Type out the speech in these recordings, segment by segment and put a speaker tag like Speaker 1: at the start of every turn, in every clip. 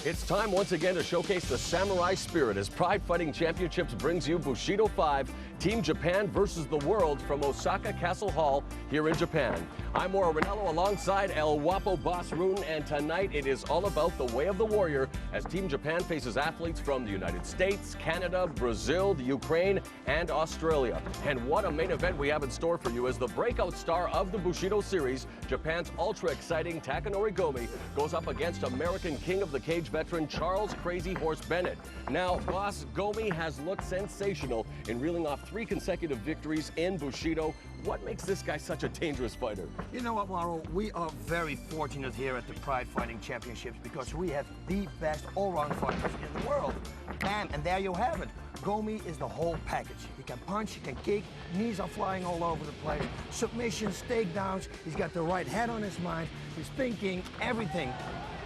Speaker 1: It's time once again to showcase the samurai spirit as Pride Fighting Championships brings you Bushido 5, Team Japan versus the World from Osaka Castle Hall here in Japan. I'm Mauro Ranello alongside El Guapo Boss Rune, and tonight it is all about the way of the warrior as Team Japan faces athletes from the United States, Canada, Brazil, the Ukraine, and Australia. And what a main event we have in store for you as the breakout star of the Bushido series, Japan's ultra-exciting Takanori Gomi, goes up against American King of the Cage veteran Charles Crazy Horse Bennett. Now, boss, Gomi has looked sensational in reeling off 3 consecutive victories in Bushido. What makes this guy such a dangerous fighter?
Speaker 2: You know what, Mauro? We are very fortunate here at the Pride Fighting Championships because we have the best all-round fighters in the world. Bam, and there you have it. Gomi is the whole package. He can punch, he can kick, knees are flying all over the place, submissions, takedowns, he's got the right head on his mind, he's thinking everything.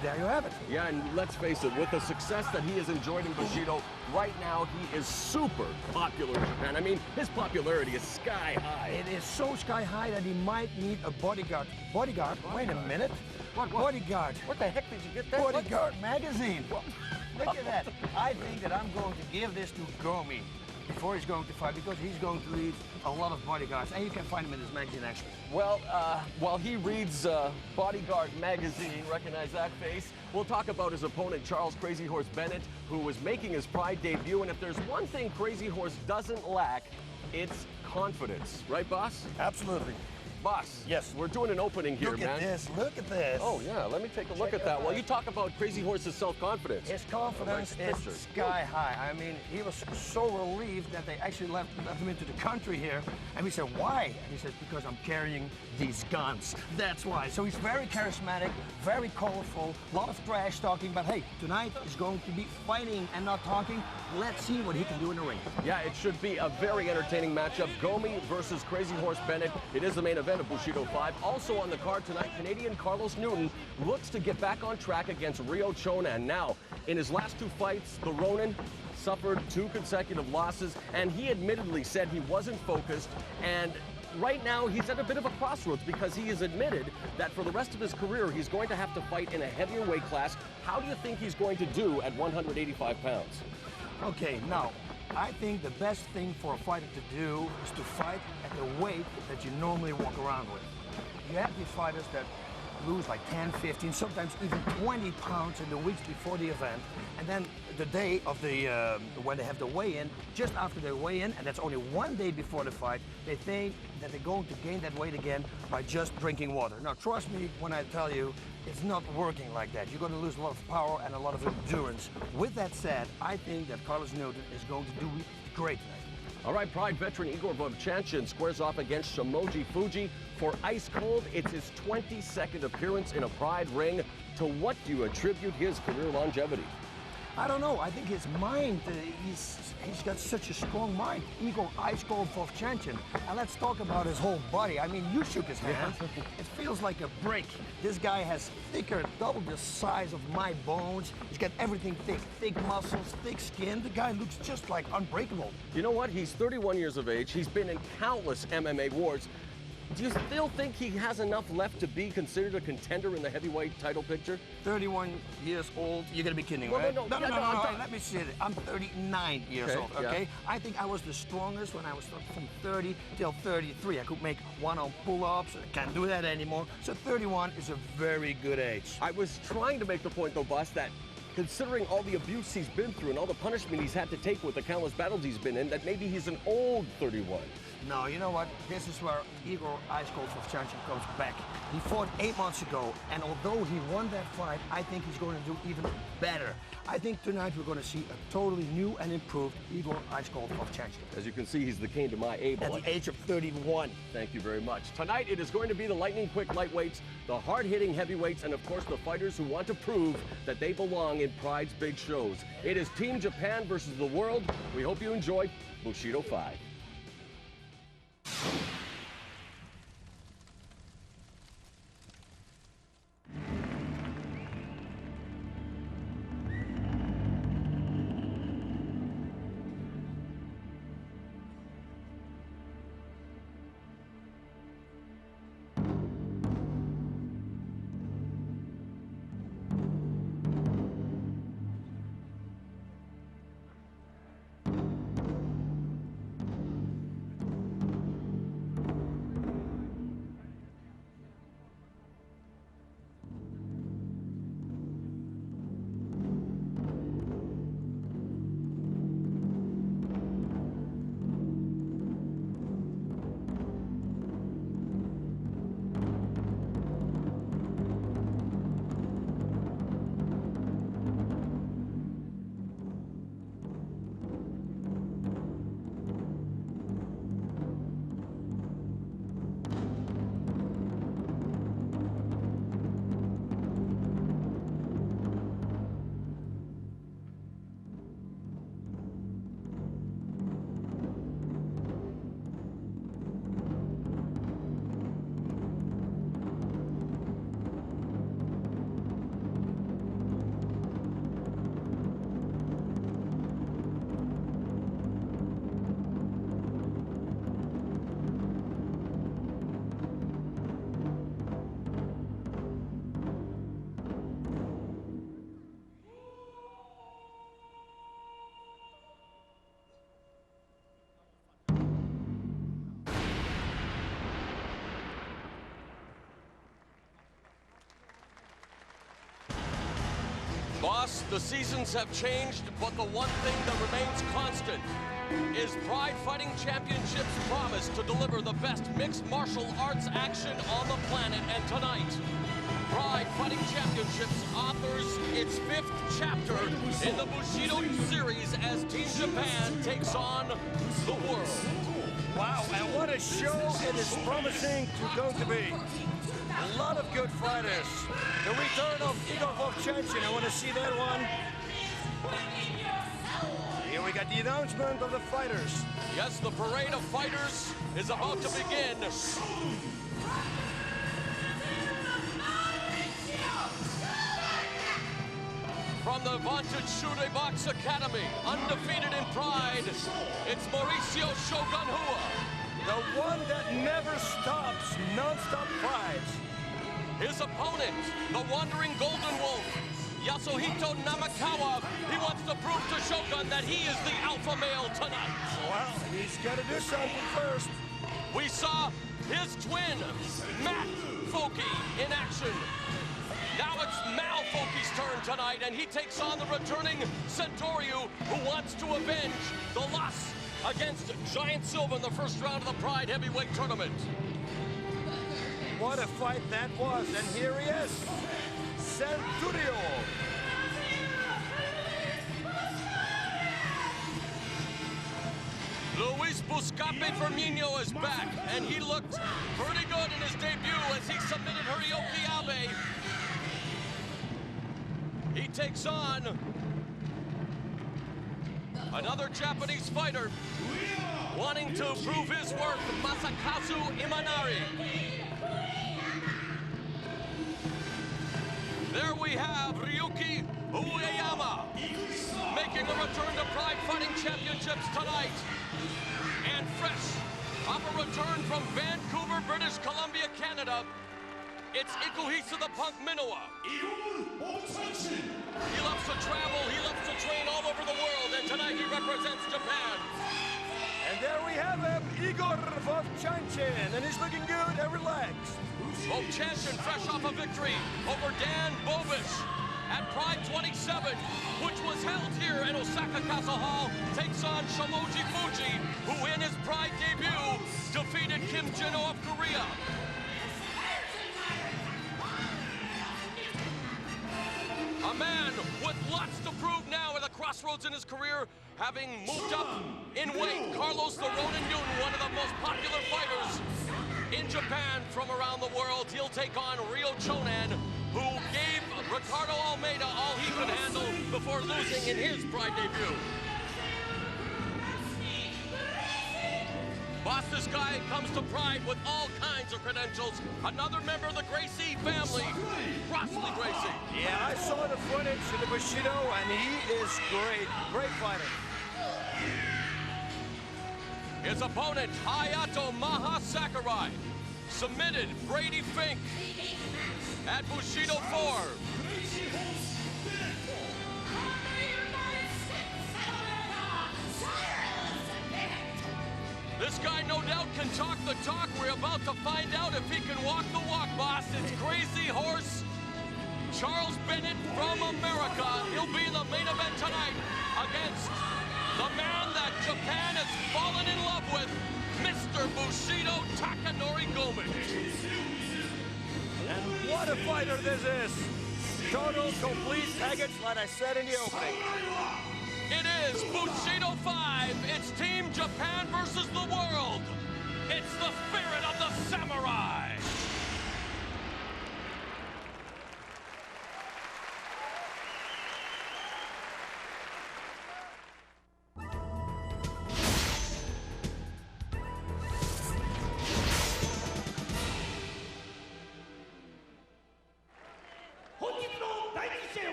Speaker 2: There you have it.
Speaker 1: Yeah, and let's face it, with the success that he has enjoyed in Bushido, right now he is super popular in Japan. I mean, his popularity is sky high.
Speaker 2: It is so sky high that he might need a bodyguard. Bodyguard? Wait a minute.
Speaker 1: What?
Speaker 2: Bodyguard.
Speaker 1: What the heck did you get that?
Speaker 2: Bodyguard magazine. Look at that. I think that I'm going to give this to Gomi before he's going to fight because he's going to lead a lot of bodyguards, and you can find him in his magazine actually.
Speaker 1: Well, while he reads Bodyguard magazine, recognize that face, we'll talk about his opponent, Charles Crazy Horse Bennett, who was making his Pride debut, and if there's one thing Crazy Horse doesn't lack, it's confidence. Right, boss?
Speaker 2: Absolutely.
Speaker 1: Boss,
Speaker 2: yes,
Speaker 1: we're doing an opening here, man.
Speaker 2: Look at this.
Speaker 1: Oh, yeah, let me take a look at that. Well, you talk about Crazy Horse's self-confidence.
Speaker 2: His confidence is sky high. I mean, he was so relieved that they actually left him into the country here. And we said, why? And he said, because I'm carrying these guns. That's why. So he's very charismatic, very colorful, a lot of trash talking. But hey, tonight is going to be fighting and not talking. Let's see what he can do in the ring.
Speaker 1: Yeah, it should be a very entertaining matchup. Gomi versus Crazy Horse Bennett. It is the main event of Bushido 5. Also on the card tonight, Canadian Carlos Newton looks to get back on track against Ryo Chona. And now, in his last 2 fights, the Ronin suffered 2 consecutive losses, and he admittedly said he wasn't focused. And right now, he's at a bit of a crossroads because he has admitted that for the rest of his career, he's going to have to fight in a heavier weight class. How do you think he's going to do at 185 pounds?
Speaker 2: Okay, now, I think the best thing for a fighter to do is to fight at the weight that you normally walk around with. You have these fighters that lose like 10, 15, sometimes even 20 pounds in the weeks before the event. And then the day of the, when they have the weigh-in, just after they weigh in, and that's only 1 day before the fight, they think that they're going to gain that weight again by just drinking water. Now, trust me when I tell you, it's not working like that. You're going to lose a lot of power and a lot of endurance. With that said, I think that Carlos Newton is going to do great tonight.
Speaker 1: All right, Pride veteran Igor VOVCHANCHYN squares off against Shimoji Fuji. For Ice Cold, it's his 22nd appearance in a Pride ring. To what do you attribute his career longevity?
Speaker 2: I don't know. I think his mind, he's got such a strong mind. Igor Ice Cold VOVCHANCHYN. And let's talk about his whole body. I mean, you shook his hand. It feels like a brick. This guy has thicker, double the size of my bones. He's got everything thick. Thick muscles, thick skin. The guy looks just like unbreakable.
Speaker 1: You know what? He's 31 years of age. He's been in countless MMA wars. Do you still think he has enough left to be considered a contender in the heavyweight title picture? 31
Speaker 2: years old? You're gonna be kidding,
Speaker 1: well,
Speaker 2: right?
Speaker 1: No,
Speaker 2: let me see it. I'm 39 years old, okay? Yeah. I think I was the strongest when I was from 30 till 33. I could make one-arm pull-ups. I can't do that anymore. So 31 is a very good age.
Speaker 1: I was trying to make the point, though, boss, that considering all the abuse he's been through and all the punishment he's had to take with the countless battles he's been in, that maybe he's an old 31.
Speaker 2: No, you know what? This is where Igor Ice Cold VOVCHANCHYN comes back. He fought 8 months ago, and although he won that fight, I think he's going to do even better. I think tonight we're going to see a totally new and improved Igor Ice Cold VOVCHANCHYN.
Speaker 1: As you can see, he's the Cain to my Abel.
Speaker 2: At the age of 31.
Speaker 1: Thank you very much. Tonight, it is going to be the lightning-quick lightweights, the hard-hitting heavyweights, and of course, the fighters who want to prove that they belong in Pride's big shows. It is Team Japan versus the world. We hope you enjoy Bushido 5. Boss, the seasons have changed, but the one thing that remains constant is Pride Fighting Championships' promise to deliver the best mixed martial arts action on the planet. And tonight, Pride Fighting Championships authors its 5th chapter in the Bushido series as Team Japan takes on the world.
Speaker 2: Wow, and what a show it is promising to be. A lot of good fighters. The return of IGOR VOVCHANCHYN. I want to see that one. Here we got the announcement of the fighters.
Speaker 1: Yes, the parade of fighters is about to begin. From the vaunted Shure Box Academy, undefeated in Pride, it's MAURICIO Shogun Hua.
Speaker 2: The one that never stops, non-stop fights.
Speaker 1: His opponent, the wandering Golden Wolf, YASUHITO NAMEKAWA. He wants to prove to Shogun that he is the alpha male tonight.
Speaker 2: Well, he's got to do something first.
Speaker 1: We saw his twin, FOKI, in action. Now it's FOKI's turn tonight, and he takes on the returning Centauryu, who wants to avenge the loss against Giant Silva in the first round of the Pride Heavyweight Tournament.
Speaker 2: What a fight that was, and here he is, Centauryu.
Speaker 1: LUIZ FIRMINO is back, and he looked pretty good in his debut as he submitted RYUKI. He takes on another Japanese fighter wanting to prove his worth, MASAKAZU IMANARI. There we have RYUKI UEYAMA making a return to Pride Fighting Championships tonight. And fresh off a return from Vancouver, British Columbia, Canada, it's IKUHISA the Punk MINOWA. He loves to travel, he loves to train all over the world, and tonight he represents Japan.
Speaker 2: And there we have him, IGOR VOVCHANCHYN, and he's looking good and relaxed.
Speaker 1: VOVCHANCHYN fresh off a victory over Dan Bobish at Pride 27, which was held here at Osaka Castle Hall, takes on Shomoji Fuji, who in his Pride debut defeated Kim Jin-Oh of Korea. A man with lots to prove now at a crossroads in his career, having moved up in weight. Carlos the Ronin Newton, one of the most popular fighters in Japan from around the world. He'll take on Ryo Chonan, who gave Ricardo Almeida all he could handle before losing in his Pride debut. Boss, this guy comes to Pride with all kinds of credentials. Another member of the Gracie family, Crossley Gracie.
Speaker 2: Yeah, I saw the footage of the Bushido, and he is great. Great fighter.
Speaker 1: His opponent, Hayato Maha Sakurai, submitted Brady Fink at Bushido 4. This guy no doubt can talk the talk. We're about to find out if he can walk the walk, boss. It's Crazy Horse Charles Bennett from America. He'll be in the main event tonight against the man that Japan has fallen in love with, Mr. Bushido Takanori Gomen.
Speaker 2: And what a fighter this is. Total, complete package, like I said in the opening.
Speaker 1: It is Bushido 5. It's Team Japan versus the world. It's the spirit of the samurai.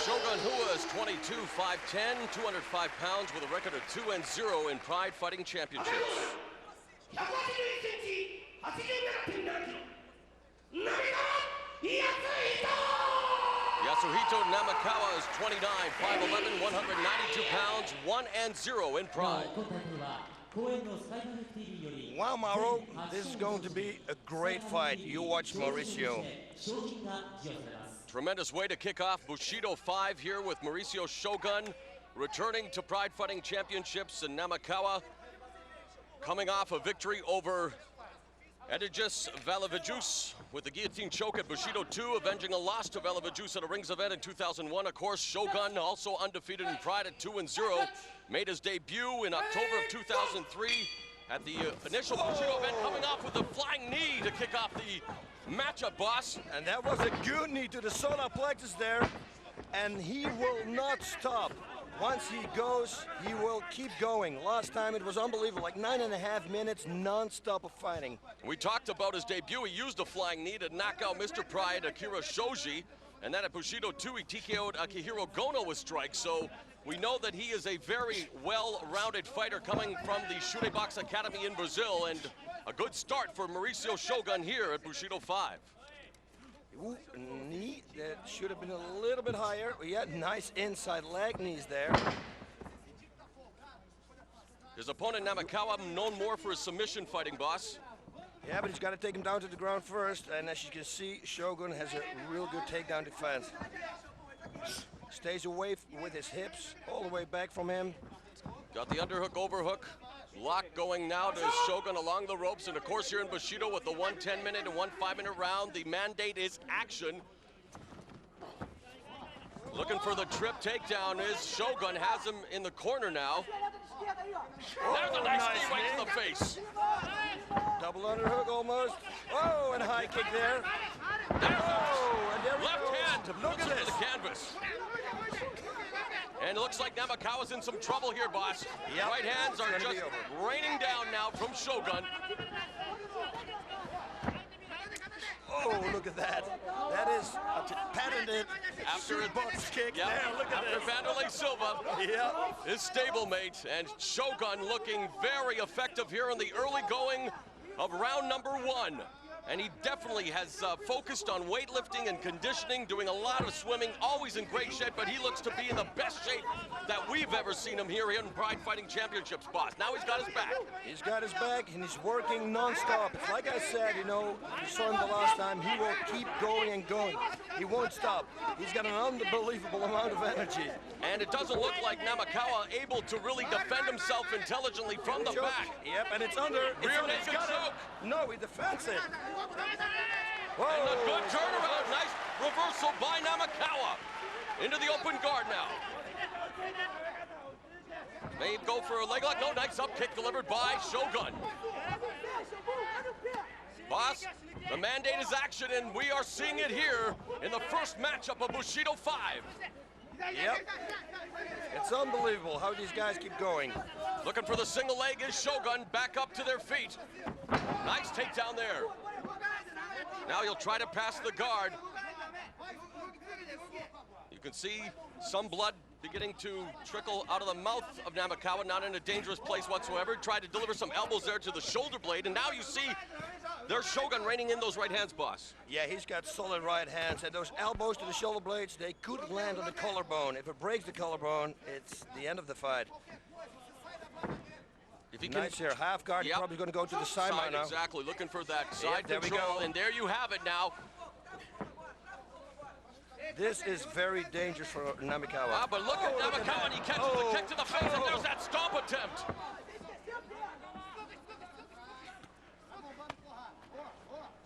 Speaker 1: Shogun Hua is 22, 5'10", 205 pounds with a record of 2-0 in Pride Fighting Championships. Yasuhito Namekawa is 29, 5'11", 192 pounds, 1-0 in pride.
Speaker 2: Wow, Mauro, this is going to be a great fight. You watch Mauricio.
Speaker 1: Tremendous way to kick off Bushido 5 here with Mauricio Shogun returning to Pride Fighting Championships in Namekawa, coming off a victory over Edegis Valavijus with the guillotine choke at Bushido 2, avenging a loss to Valavijus at a rings event in 2001. Of course, Shogun, also undefeated in Pride at 2-0, made his debut in October of 2003 at the initial Bushido event, coming off with a flying knee to kick off the matchup, boss.
Speaker 2: And that was a good knee to the solar plexus there, and he will not stop. Once he goes, he will keep going. Last time it was unbelievable, like 9.5 minutes non-stop of fighting.
Speaker 1: We talked about his debut. He used a flying knee to knock out Mr. Pride, Akira Shoji, and then at Bushido 2, he TKO'd Akihiro Gono with strikes. So we know that he is a very well-rounded fighter coming from the Shooting Box Academy in Brazil, and a good start for Mauricio Shogun here at Bushido 5.
Speaker 2: Ooh, knee that should have been a little bit higher. Yeah, nice inside leg knees there.
Speaker 1: His opponent Namekawa, known more for his submission fighting, boss.
Speaker 2: Yeah, but he's got to take him down to the ground first. And as you can see, Shogun has a real good takedown defense. Stays away with his hips, all the way back from him.
Speaker 1: Got the underhook, overhook. Lock going now to Shogun along the ropes, and of course here in Bushido with the 1 10-minute and 1 5-minute round, the mandate is action. Looking for the trip takedown is Shogun, has him in the corner now. There's a nice knee right to the face.
Speaker 2: Double underhook almost. Oh, and a high kick there.
Speaker 1: Oh,
Speaker 2: and there he
Speaker 1: left
Speaker 2: goes.
Speaker 1: hand to
Speaker 2: Look
Speaker 1: puts
Speaker 2: at
Speaker 1: it to
Speaker 2: this.
Speaker 1: the canvas. And it looks like Namekawa's in some trouble here, boss.
Speaker 2: Yep.
Speaker 1: Right hands are
Speaker 2: It's gonna
Speaker 1: just
Speaker 2: be
Speaker 1: raining down now from Shogun.
Speaker 2: Oh, look at that. That is a patented
Speaker 1: After
Speaker 2: shoot box kick.
Speaker 1: Yep.
Speaker 2: There, look at
Speaker 1: After
Speaker 2: this.
Speaker 1: Vanderlei Silva,
Speaker 2: Yep.
Speaker 1: his stablemate, and Shogun looking very effective here in the early going of round number 1. And he definitely has focused on weightlifting and conditioning, doing a lot of swimming, always in great shape, but he looks to be in the best shape that we've ever seen him here in Pride Fighting Championships, boss. Now he's got his back.
Speaker 2: He's got his back and he's working non-stop. It's like I said, you know, you saw him the last time, he will keep going and going. He won't stop. He's got an unbelievable amount of energy.
Speaker 1: And it doesn't look like Namekawa able to really defend himself intelligently from the
Speaker 2: Choke.
Speaker 1: back.
Speaker 2: Yep, and it's under.
Speaker 1: Rear
Speaker 2: It's
Speaker 1: naked
Speaker 2: got it.
Speaker 1: choke.
Speaker 2: No, he defends it.
Speaker 1: And a good turnaround. Nice reversal by Namekawa. Into the open guard now. May go for a leg lock. No, nice up kick delivered by Shogun. Boss, the mandate is action, and we are seeing it here in the first matchup of Bushido 5.
Speaker 2: Yep. It's unbelievable how these guys keep going.
Speaker 1: Looking for the single leg is Shogun, back up to their feet. Nice takedown there. Now he'll try to pass the guard. You can see some blood beginning to trickle out of the mouth of Namekawa, not in a dangerous place whatsoever. Tried to deliver some elbows there to the shoulder blade, and now you see there's Shogun reining in those right hands, boss.
Speaker 2: Yeah, he's got solid right hands, and those elbows to the shoulder blades, they could land on the collarbone. If it breaks the collarbone, it's the end of the fight.
Speaker 1: If he
Speaker 2: Nice
Speaker 1: can,
Speaker 2: here, half guard, he's
Speaker 1: Yep.
Speaker 2: probably going to go to the side right now.
Speaker 1: Exactly, looking for that side
Speaker 2: there we
Speaker 1: control,
Speaker 2: go.
Speaker 1: and there you have it now.
Speaker 2: This is very dangerous for Namekawa.
Speaker 1: Ah, but look at Namekawa, and he catches the kick to the face, and there's that stomp attempt.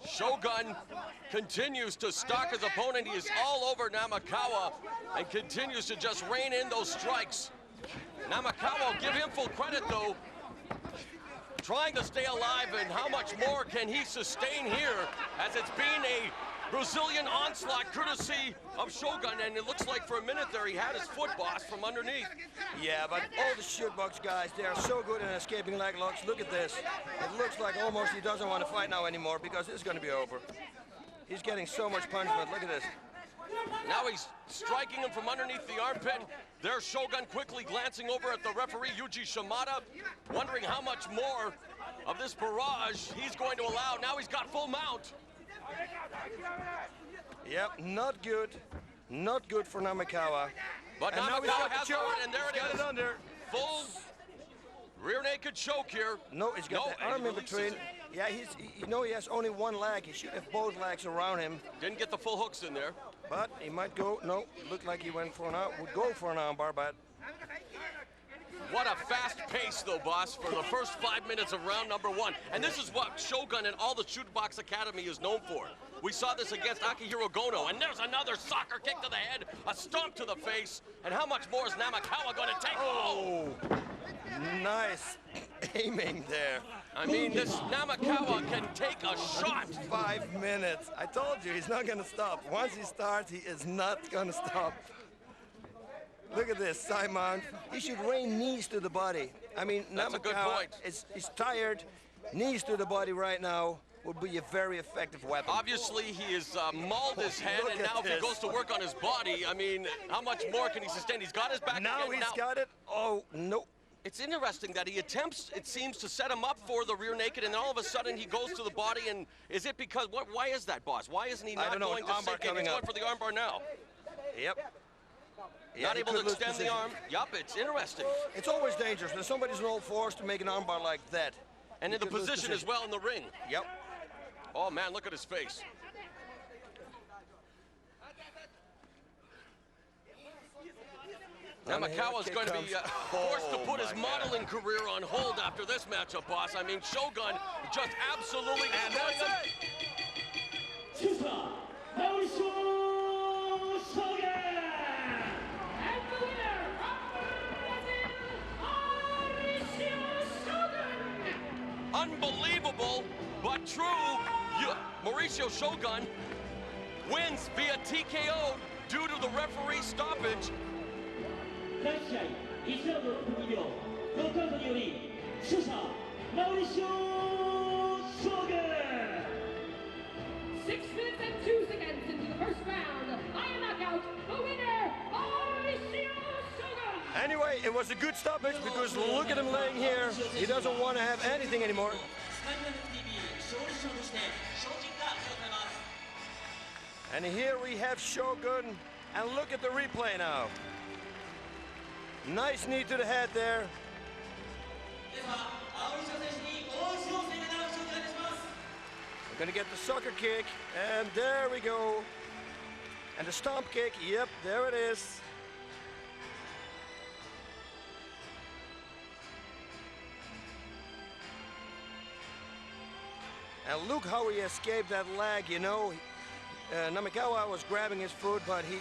Speaker 1: Shogun continues to stalk his opponent. He is all over Namekawa and continues to just rain in those strikes. Namekawa, give him full credit though, trying to stay alive, and how much more can he sustain here, as it's been a Brazilian onslaught courtesy of Shogun, and it looks like for a minute there he had his foot, boss, from underneath.
Speaker 2: Yeah, but all the shootbox guys, they are so good in escaping leg locks. Look at this. It looks like almost he doesn't want to fight now anymore because this is going to be over. He's getting so much punishment. Look at this.
Speaker 1: Now he's striking him from underneath the armpit. There's Shogun quickly glancing over at the referee, Yuji Shimada, wondering how much more of this barrage he's going to allow. Now he's got full mount.
Speaker 2: Yep, not good.
Speaker 3: Not good for Namekawa.
Speaker 1: But
Speaker 3: And now he's
Speaker 1: Namekawa
Speaker 3: got the
Speaker 1: has
Speaker 3: choke.
Speaker 1: it, and there it
Speaker 3: Got
Speaker 1: is.
Speaker 3: it under.
Speaker 1: Full rear naked choke here.
Speaker 3: No, he's got
Speaker 1: No,
Speaker 3: the
Speaker 1: and
Speaker 3: arm
Speaker 1: he
Speaker 3: in
Speaker 1: releases
Speaker 3: between.
Speaker 1: it.
Speaker 3: Yeah, you know he has only one leg. He should have both legs around him.
Speaker 1: Didn't get the full hooks in there.
Speaker 3: But he might go, no, looked like he went for would go for an armbar, but
Speaker 1: What a fast pace, though, boss, for the first 5 minutes of round number 1. And this is what Shogun and all the Shootbox Academy is known for. We saw this against Akihiro Gono, and there's another soccer kick to the head, a stomp to the face, and how much more is Namekawa going to take?
Speaker 3: oh, nice aiming there.
Speaker 1: I mean, this Namekawa can take a shot.
Speaker 3: 5 minutes. I told you, he's not gonna stop. Once he starts, he is not gonna stop. Look at this, Simon. He should rain knees to the body. I mean,
Speaker 1: That's a good
Speaker 3: Namekawa
Speaker 1: point.
Speaker 3: is tired. Knees to the body right now would be a very effective weapon.
Speaker 1: Obviously, he has mauled his head,
Speaker 3: Look
Speaker 1: and
Speaker 3: at
Speaker 1: now if he
Speaker 3: this.
Speaker 1: goes to work on his body, I mean, how much more can he sustain? He's got his back
Speaker 3: Now
Speaker 1: again.
Speaker 3: he's got it. Oh, no.
Speaker 1: It's interesting that he attempts, it seems, to set him up for the rear naked, and then all of a sudden he goes to the body, and is it because, why is that, boss? Why isn't he
Speaker 3: I
Speaker 1: not
Speaker 3: don't know,
Speaker 1: going
Speaker 3: an
Speaker 1: to
Speaker 3: armbar
Speaker 1: sink in?
Speaker 3: coming
Speaker 1: He's going
Speaker 3: up.
Speaker 1: for the armbar now.
Speaker 3: Yep. Yeah,
Speaker 1: Not
Speaker 3: he
Speaker 1: able to
Speaker 3: could lose
Speaker 1: extend the
Speaker 3: position.
Speaker 1: arm. Yup, it's interesting.
Speaker 3: It's always dangerous when somebody's in all fours to make an armbar like that.
Speaker 1: And
Speaker 3: You
Speaker 1: in the
Speaker 3: could lose
Speaker 1: position as well in the ring.
Speaker 3: Yep.
Speaker 1: Oh man, look at his face. Namekawa's
Speaker 3: here
Speaker 1: going to be
Speaker 3: comes-
Speaker 1: forced to
Speaker 3: Oh,
Speaker 1: put his
Speaker 3: my God.
Speaker 1: modeling career on hold after this matchup, boss. I mean, Shogun just absolutely destroying him.
Speaker 4: Chusa, Mauricio Shogun, and the winner Mauricio Shogun.
Speaker 1: Unbelievable, but true. Mauricio Shogun wins via TKO due to the referee stoppage.
Speaker 4: 第1試合1ラウンド6分2秒ノックアウトにより勝者マウリシオ・ショーグン
Speaker 5: 6 minutes and 2 seconds into the first round. I am knockout, the winner, Mauricio Shogun.
Speaker 3: Anyway, it was a good stoppage because look at him laying here. He doesn't want to have anything anymore. And here we have Shogun, and look at the replay now. Nice knee to the head there. We're gonna get the soccer kick, and there we go. And the stomp kick, yep, there it is. And look how he escaped that leg, you know. Namekawa was grabbing his foot, but he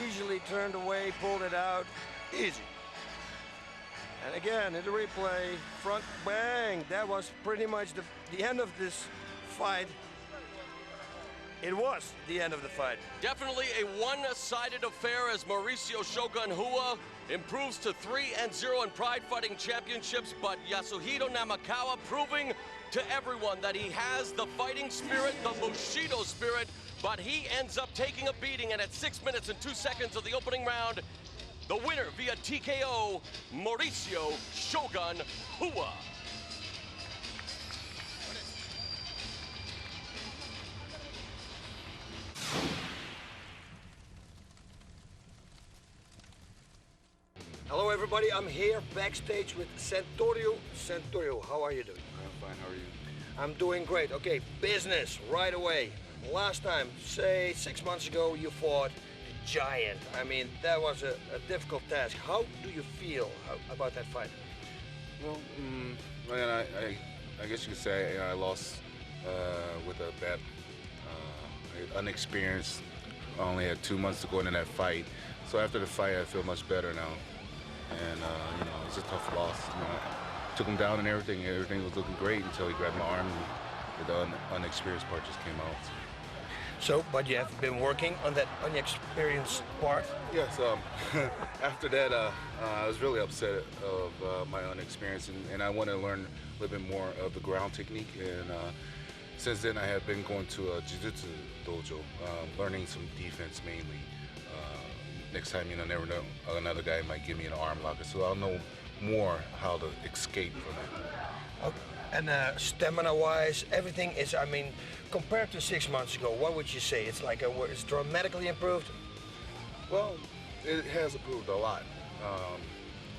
Speaker 3: easily turned away, pulled it out, easy. And again, in the replay, front bang. That was pretty much the end of this fight. It was the end of the fight.
Speaker 1: Definitely a one-sided affair as Mauricio Shogun Hua improves to 3-0 in Pride Fighting Championships, but Yasuhito Namekawa proving to everyone that he has the fighting spirit, the Bushido spirit, but he ends up taking a beating, and at 6 minutes and 2 seconds of the opening round, the winner via TKO, Mauricio Shogun Hua.
Speaker 3: Hello everybody, I'm here backstage with Santorio. Santorio, how are you doing?
Speaker 6: I'm fine, how are you?
Speaker 3: I'm doing great. Okay, business right away. Last time, say 6 months ago, you fought a giant. I mean, that was a difficult task. How do you feel about that fight?
Speaker 6: Well, man, I guess you could say I lost with a bad, unexperienced. I only had 2 months to go into that fight. So after the fight, I feel much better now. And, you know, it's a tough loss. You know, I took him down and everything. Everything was looking great until he grabbed my arm and the unexperienced part just came out.
Speaker 3: So, but you have been working on that unexperienced part?
Speaker 6: Yes, after that, I was really upset of my unexperience, and I wanted to learn a little bit more of the ground technique. And since then, I have been going to a jiu-jitsu dojo, learning some defense mainly. Next time, you know, never know, another guy might give me an arm locker, so I'll know more how to escape from it.
Speaker 3: Okay. And stamina-wise, everything is, I mean, compared to 6 months ago, what would you say? It's like, it's dramatically improved?
Speaker 6: Well, it has improved a lot.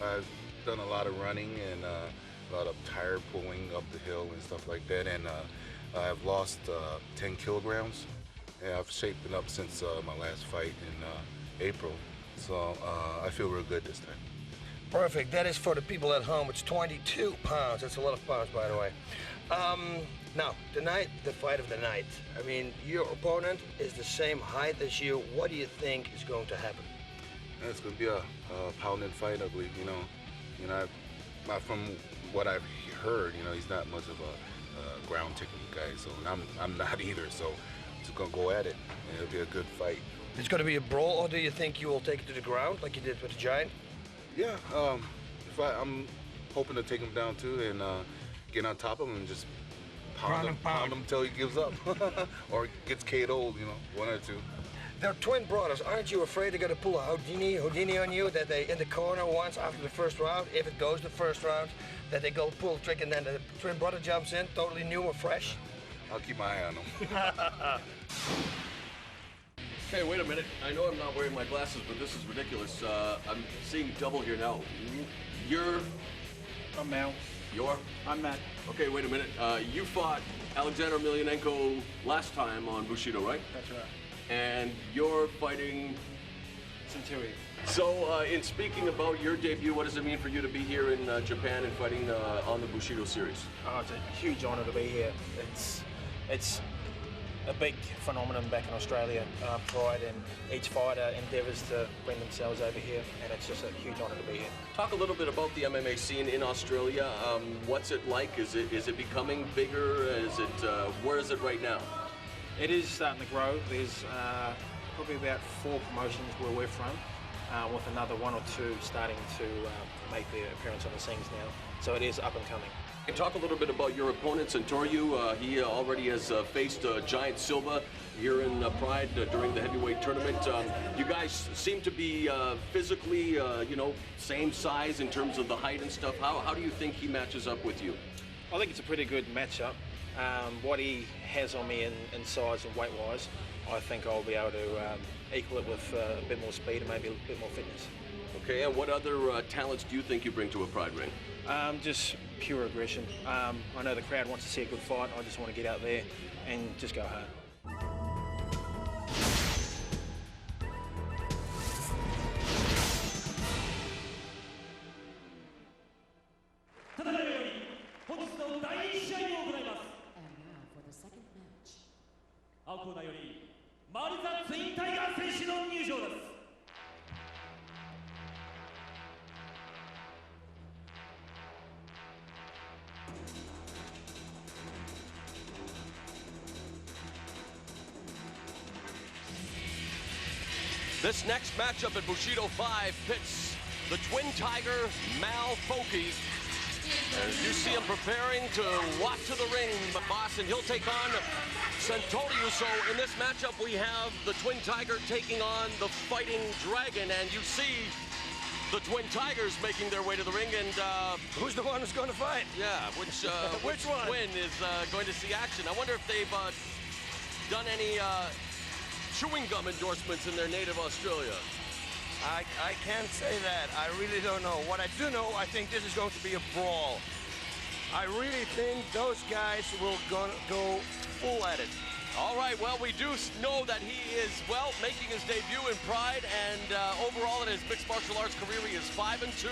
Speaker 6: I've done a lot of running and a lot of tire pulling up the hill and stuff like that, and I've lost 10 kilograms, and I've shaped it up since my last fight in April, so I feel real good this time.
Speaker 3: Perfect. That is for the people at home. It's 22 pounds. That's a lot of pounds, by the way. Now, tonight, the fight of the night. I mean, your opponent is the same height as you. What do you think is going to happen?
Speaker 6: It's going to be a pounding fight, I believe. From what I've heard, he's not much of a ground technique guy, so I'm not either. So just going to go at it, and it'll be a good fight.
Speaker 3: It's going to be a brawl, or do you think you will take it to the ground like you did with the Giant?
Speaker 6: Yeah, I'm hoping to take him down too and get on top of him and just pound him until he gives up or gets KO'd, one or two.
Speaker 3: They're twin brothers. Aren't you afraid they're going to pull a Houdini on you, that they in the corner once after the first round, if it goes the first round, that they go pull the trick and then the twin brother jumps in, totally new or fresh?
Speaker 6: I'll keep my eye on him.
Speaker 1: Hey, wait a minute. I know I'm not wearing my glasses, but this is ridiculous. I'm seeing double here now. You're...
Speaker 7: I'm Mel.
Speaker 1: You're?
Speaker 7: I'm Matt.
Speaker 1: Okay, wait a minute. You fought Alexander Emelianenko last time on Bushido, right?
Speaker 7: That's right.
Speaker 1: And you're fighting...
Speaker 7: Centurion.
Speaker 1: So, in speaking about your debut, what does it mean for you to be here in Japan and fighting on the Bushido series?
Speaker 7: Oh, it's a huge honor to be here. It's a big phenomenon back in Australia. Pride, and each fighter endeavours to bring themselves over here, and it's just a huge honour to be here.
Speaker 1: Talk a little bit about the MMA scene in Australia. What's it like? Is it becoming bigger? Where is it right now?
Speaker 7: It is starting to grow. There's probably about 4 promotions where we're from, with another 1 or 2 starting to make their appearance on the scenes now. So it is up and coming.
Speaker 1: Talk a little bit about your opponent, Santoryu. He already has faced Giant Silva here in Pride during the heavyweight tournament. You guys seem to be physically, same size in terms of the height and stuff. How do you think he matches up with you?
Speaker 7: I think it's a pretty good matchup. What he has on me in size and weight-wise, I think I'll be able to equal it with a bit more speed and maybe a bit more fitness.
Speaker 1: Okay, and what other talents do you think you bring to a Pride ring?
Speaker 7: Just pure aggression. I know the crowd wants to see a good fight. I just want to get out there and just go hard.
Speaker 4: ただいまより本日の第2試合を行います。
Speaker 5: And now for the second match.
Speaker 4: 青コーナーよりマルザ・ツインタイガー選手の入場です。
Speaker 1: This next matchup at Bushido 5 pits the Twin Tiger, FOKI. As you see him preparing to walk to the ring, boss, and he'll take on Santoryu. So in this matchup, we have the Twin Tiger taking on the Fighting Dragon, and you see the Twin Tigers making their way to the ring, and
Speaker 3: Who's the one who's going to fight?
Speaker 1: yeah, which
Speaker 3: one?
Speaker 1: twin is going to see action? I wonder if they've done any chewing gum endorsements in their native Australia.
Speaker 3: I can't say that. I really don't know. What I do know, I think this is going to be a brawl. I really think those guys will go full at it.
Speaker 1: All right, well, we do know that he is, making his debut in Pride, and overall in his mixed martial arts career, he is 5-2.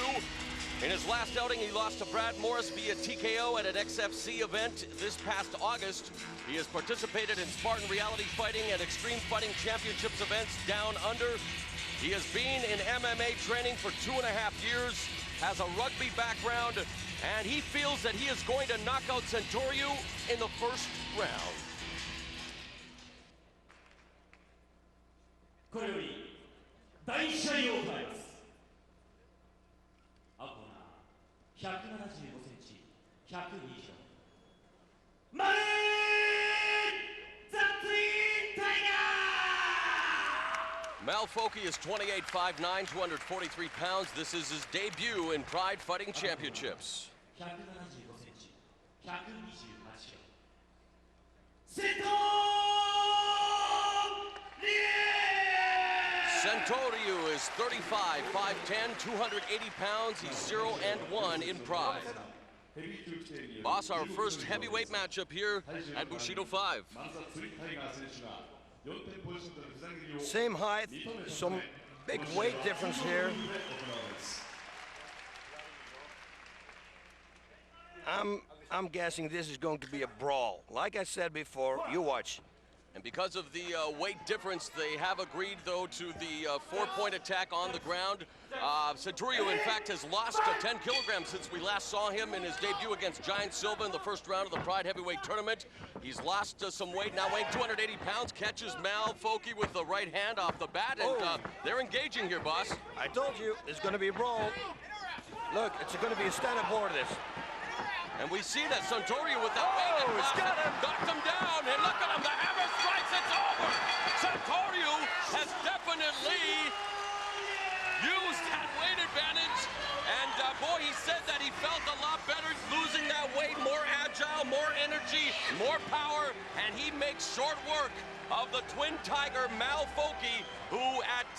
Speaker 1: In his last outing, he lost to Brad Morris via TKO at an XFC event this past August. He has participated in Spartan Reality Fighting and Extreme Fighting Championships events down under. He has been in MMA training for 2.5 years, has a rugby background, and he feels that he is going to knock out Santoryu in the first round.
Speaker 4: これより第1試合を行います。青コーナー175センチ、102キロ。マルザ・ツインタイガー。
Speaker 1: FOKI is 28'5'9", 243 pounds. This is his debut in Pride Fighting Championships.
Speaker 4: 175センチ、128キロ。セントリエ
Speaker 1: Santoriu is 35, 5'10", 280 pounds. He's 0-1 in pride. Boss, our first heavyweight matchup here at Bushido 5.
Speaker 3: Same height, some big weight difference here. I'm guessing this is going to be a brawl. Like I said before, you watch.
Speaker 1: And because of the weight difference, they have agreed, though, to the 4-point attack on the ground. Santoriu, in fact, has lost 10 kilograms since we last saw him in his debut against Giant Silva in the first round of the Pride Heavyweight Tournament. He's lost some weight, now weighing 280 pounds, catches FOKI with the right hand off the bat, and they're engaging here, boss.
Speaker 3: I told you, it's going to be a brawl. Look, it's going to be a stand-up war, this.
Speaker 1: And we see that Santoriu with that weight knocked him down, and look at him, the hammer strikes, it's over! Santoriu has definitely used that weight advantage, and boy, he said that he felt a lot better losing that weight, more agile, more energy, more power, and he makes short work of the twin tiger FOKI, who at,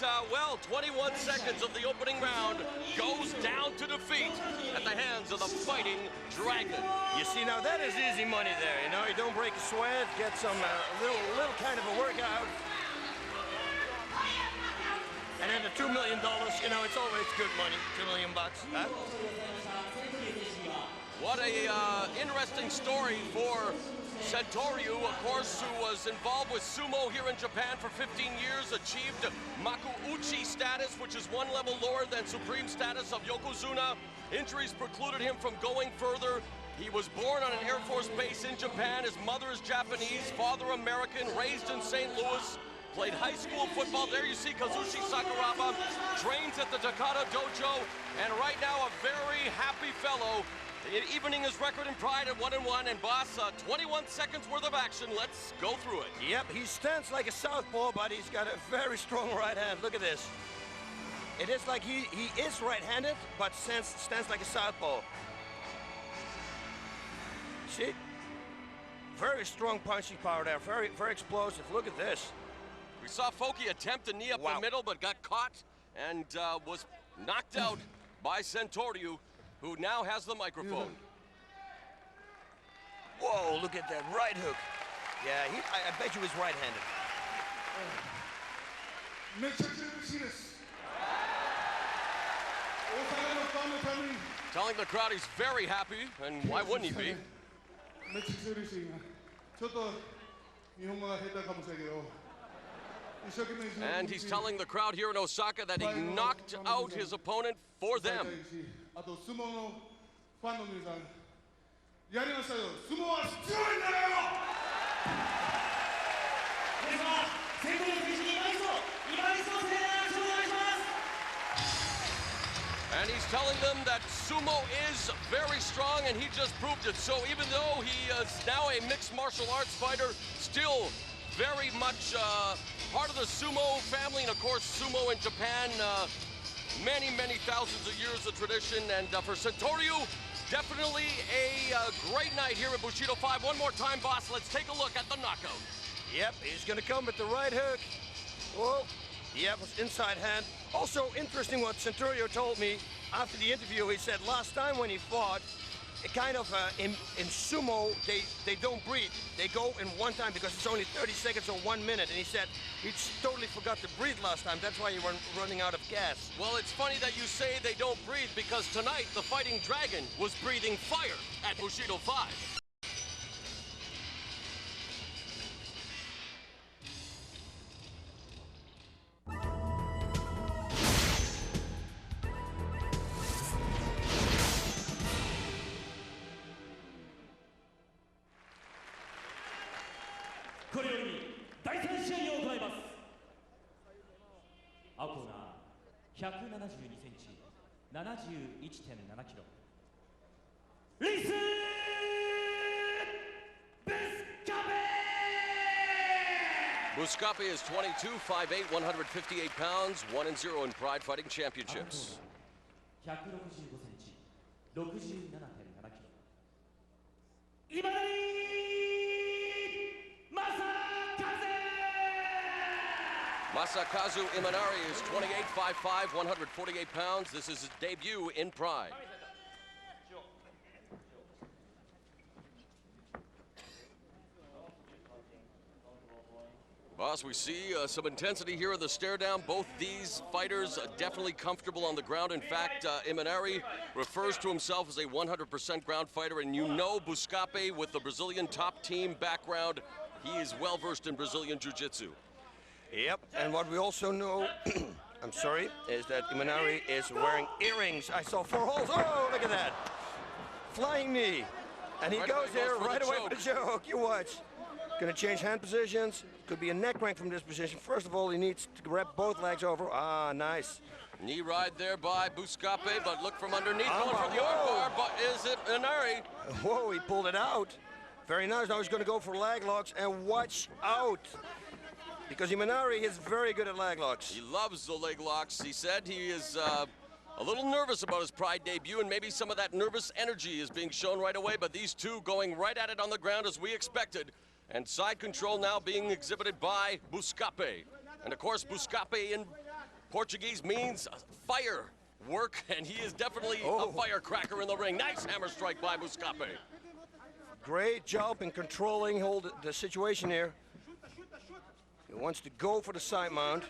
Speaker 1: 21 seconds of the opening round goes down to defeat at the hands of the Fighting Dragon.
Speaker 3: You see, now that is easy money there, you know, you don't break a sweat, get some little kind of a workout. And then the $2 million, you know, it's always good money, $2 million bucks. Huh?
Speaker 1: What a interesting story for Santoriu, of course, who was involved with sumo here in Japan for 15 years, achieved Makuuchi status, which is one level lower than supreme status of Yokozuna. Injuries precluded him from going further. He was born on an Air Force base in Japan. His mother is Japanese, father American, raised in St. Louis. Played high school football. There you see Kazushi Sakuraba, trains at the Takata Dojo, and right now a very happy fellow, evening his record in pride at 1-1, and boss, 21 seconds worth of action. Let's go through it.
Speaker 3: Yep, he stands like a southpaw, but he's got a very strong right hand. Look at this. It is like he is right-handed, but stands like a southpaw. See? Very strong punching power there, very explosive. Look at this.
Speaker 1: We saw FOKI attempt a knee up the middle, but got caught and was knocked out by Santoriu, who now has the microphone.
Speaker 3: Whoa, look at that right hook. Yeah, I bet you he's right-handed.
Speaker 1: Telling the crowd he's very happy, and why wouldn't he be? And he's telling the crowd here in Osaka that he knocked out his opponent for them. And he's telling them that sumo is very strong, and he just proved it. So even though he is now a mixed martial arts fighter, still very much part of the sumo family, and of course sumo in Japan, many thousands of years of tradition. And for Santoriu, definitely a great night here at Bushido 5. One more time, boss, let's take a look at the knockout.
Speaker 3: Yep, he's gonna come with the right hook. Whoa, yep, inside hand. Also interesting what Santoriu told me after the interview. He said last time when he fought, it kind of in sumo they don't breathe. They go in one time because it's only 30 seconds or 1 minute. And he said he totally forgot to breathe last time. That's why you were running out of gas.
Speaker 1: Well, it's funny that you say they don't breathe, because tonight the Fighting Dragon was breathing fire at Bushido 5. Buscape is 22, 5'8", 158 pounds, 1-0 in Pride Fighting Championships. Masakazu Imanari is 28'5'5", 148 pounds. This is his debut in Pride. Boss, we see some intensity here in the stare down. Both these fighters definitely comfortable on the ground. In fact, Imanari refers to himself as a 100% ground fighter, and you know Buscape with the Brazilian top team background, he is well versed in Brazilian Jiu-Jitsu.
Speaker 3: Yep, and what we also know, I'm sorry, is that Imanari is wearing earrings. I saw 4 holes. Oh, look at that. Flying knee. And he goes there right away for the choke. You watch. Gonna change hand positions. Could be a neck crank from this position. First of all, he needs to grab both legs over. Ah, nice.
Speaker 1: Knee ride there by Buscape, but look from underneath, going for the arm bar, but is it Imanari?
Speaker 3: Whoa, he pulled it out. Very nice. Now he's gonna go for leg locks, and watch out. Because Imanari is very good at leg locks.
Speaker 1: He loves the leg locks. He said he is a little nervous about his Pride debut, and maybe some of that nervous energy is being shown right away, but these two going right at it on the ground as we expected. And side control now being exhibited by Buscape. And of course, Buscape in Portuguese means firework, and he is definitely a firecracker in the ring. Nice hammer strike by Buscape.
Speaker 3: Great job in controlling the situation here. He wants to go for the side mount,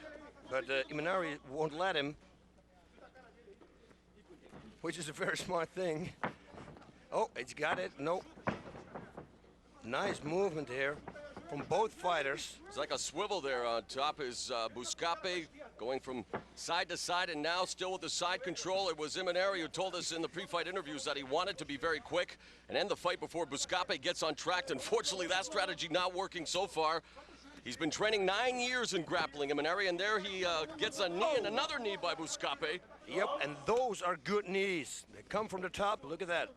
Speaker 3: but Imanari won't let him, which is a very smart thing. Oh, he's got it. Nope. Nice movement here from both fighters.
Speaker 1: It's like a swivel there. On top is Buscape going from side to side, and now still with the side control. It was Imanari who told us in the pre-fight interviews that he wanted to be very quick and end the fight before Buscape gets on track. Unfortunately, that strategy not working so far. He's been training 9 years in grappling, Imanari, and there he gets a knee and another knee by Buscape.
Speaker 3: Yep, and those are good knees. They come from the top. Look at that.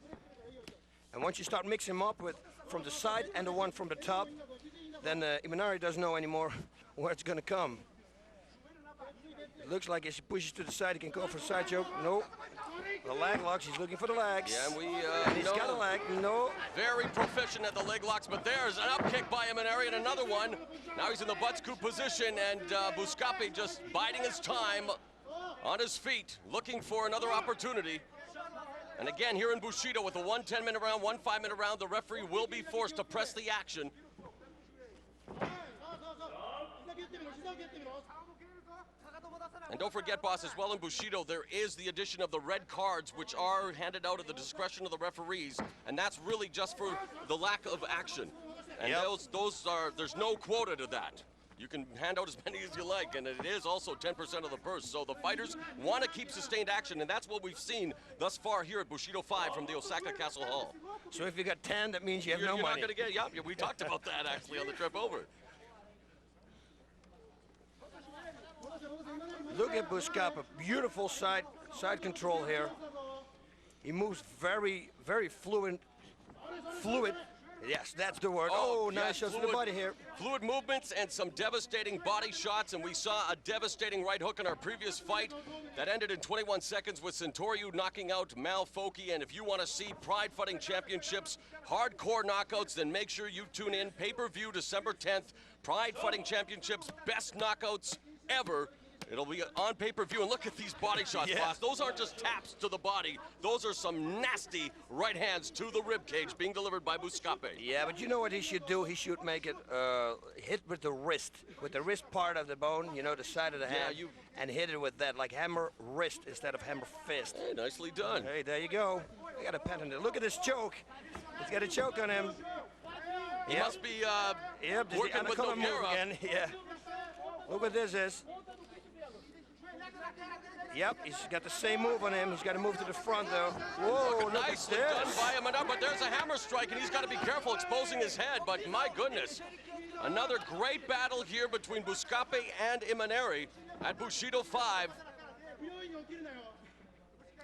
Speaker 3: And once you start mixing them up with from the side and the one from the top, then Imanari doesn't know anymore where it's going to come. It looks like as he pushes to the side, he can go for a side choke. No. The leg locks, he's looking for the legs.
Speaker 1: Yeah, and
Speaker 3: he's got a leg. No.
Speaker 1: Very proficient at the leg locks, but there's an up kick by Imanari and another one. Now he's in the butt scoop position, and Buscape just biding his time on his feet, looking for another opportunity. And again, here in Bushido with a 1 10-minute round, 1 5-minute round, the referee will be forced to press the action. And don't forget, boss, as well in Bushido, there is the addition of the red cards, which are handed out at the discretion of the referees, and that's really just for the lack of action. And those are, there's no quota to that. You can hand out as many as you like, and it is also 10% of the purse. So the fighters want to keep sustained action, and that's what we've seen thus far here at Bushido 5 from the Osaka Castle Hall.
Speaker 3: So if you got 10, that means you have no money.
Speaker 1: You're not going to get, yeah, we talked about that actually on the trip over.
Speaker 3: Look at Buscape, beautiful side control here. He moves very, very fluid. Yes, that's the word. Oh, nice shots to the body here.
Speaker 1: Fluid movements and some devastating body shots, and we saw a devastating right hook in our previous fight that ended in 21 seconds with Centuriu knocking out FOKI. And if you want to see Pride Fighting Championships hardcore knockouts, then make sure you tune in. Pay-per-view December 10th, Pride Fighting Championships, best knockouts ever. It'll be on pay-per-view, and look at these body shots, boss. Those aren't just taps to the body. Those are some nasty right hands to the rib cage being delivered by Buscape.
Speaker 3: Yeah, but you know what he should do? He should make it hit with the wrist part of the bone, you know, the side of the hand, and hit it with that, like hammer wrist instead of hammer fist.
Speaker 1: Hey, nicely done.
Speaker 3: Hey, there you go. I got a patent it. Look at this choke. He's got a choke on him.
Speaker 1: He must be working with Nogueira.
Speaker 3: Again. Yeah. Look what this is. Yep, he's got the same move on him. He's got to move to the front, though. Whoa, look
Speaker 1: nicely done by him, but there's a hammer strike, and he's got to be careful exposing his head, but my goodness. Another great battle here between Buscape and Imanari at Bushido 5.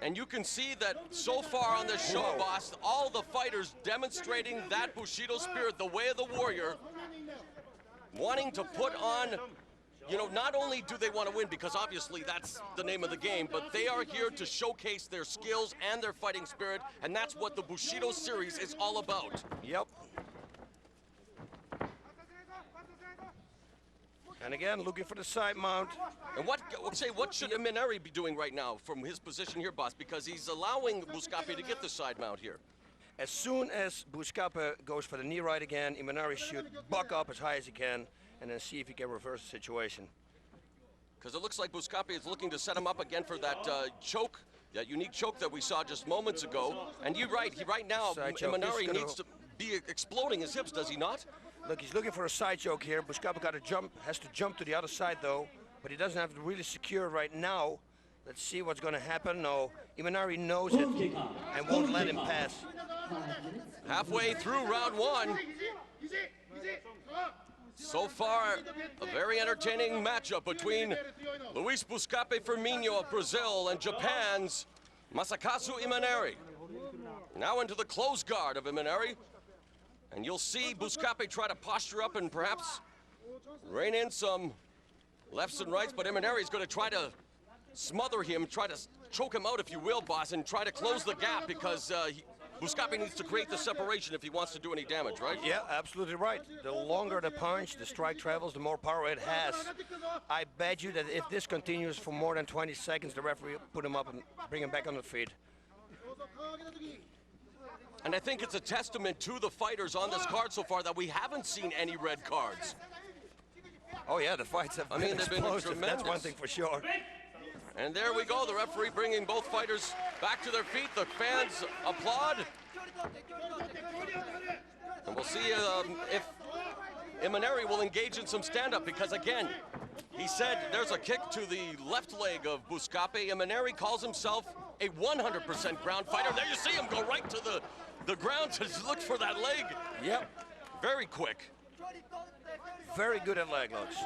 Speaker 1: And you can see that so far on this show, boss, all the fighters demonstrating that Bushido spirit, the way of the warrior, wanting to put on, you know, not only do they want to win, because obviously that's the name of the game, but they are here to showcase their skills and their fighting spirit, and that's what the Bushido series is all about.
Speaker 3: Yep. And again, looking for the side mount.
Speaker 1: And what should Imanari be doing right now from his position here, boss? Because he's allowing Buscape to get the side mount here.
Speaker 3: As soon as Buscape goes for the knee right again, Imanari should buck up as high as he can and then see if he can reverse the situation.
Speaker 1: Because it looks like Buscape is looking to set him up again for that choke, that unique choke that we saw just moments ago. And you're right, right now, Imanari needs to be exploding his hips, does he not?
Speaker 3: Look, he's looking for a side choke here. Buscape has to jump to the other side though, but he doesn't have it really secure right now. Let's see what's going to happen. No, Imanari knows it and won't let him pass.
Speaker 1: Halfway through round one. So far, a very entertaining matchup between Luiz Buscape Firmino of Brazil and Japan's MASAKAZU Imanari. Now into the closed guard of Imanari. And you'll see Buscape try to posture up and perhaps rein in some lefts and rights, but Imanari is going to try to smother him, try to choke him out, if you will, boss, and try to close the gap because Buscape needs to create the separation if he wants to do any damage, right?
Speaker 3: Yeah, absolutely right. The longer the punch, the strike travels, the more power it has. I bet you that if this continues for more than 20 seconds, the referee will put him up and bring him back on the feet.
Speaker 1: And I think it's a testament to the fighters on this card so far that we haven't seen any red cards.
Speaker 3: Oh yeah, the fights have been
Speaker 1: they've been tremendous.
Speaker 3: That's one thing for sure.
Speaker 1: And there we go, the referee bringing both fighters back to their feet. The fans applaud. And we'll see if Imanari will engage in some stand-up because, again, he said there's a kick to the left leg of Buscape. Imanari calls himself a 100% ground fighter. There you see him go right to the ground to look for that leg.
Speaker 3: Yep.
Speaker 1: Very quick.
Speaker 3: Very good at leg locks.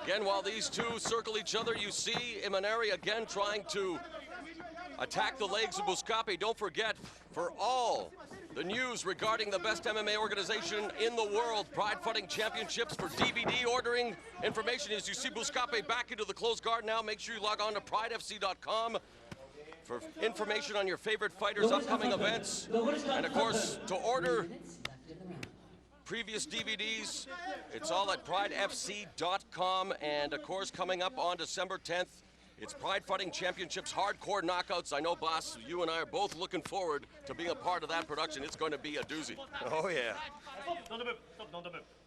Speaker 1: Again, while these two circle each other, you see Imanari again trying to attack the legs of Buscape. Don't forget, for all the news regarding the best MMA organization in the world, Pride Fighting Championships, for DVD ordering information, as you see Buscape back into the closed guard now, make sure you log on to pridefc.com for information on your favorite fighters' upcoming events. And of course, to order previous DVDs, it's all at pridefc.com. And of course, coming up on December 10th, it's Pride Fighting Championships Hardcore Knockouts. I know, boss, you and I are both looking forward to being a part of that production. It's going to be a doozy.
Speaker 3: Oh, yeah.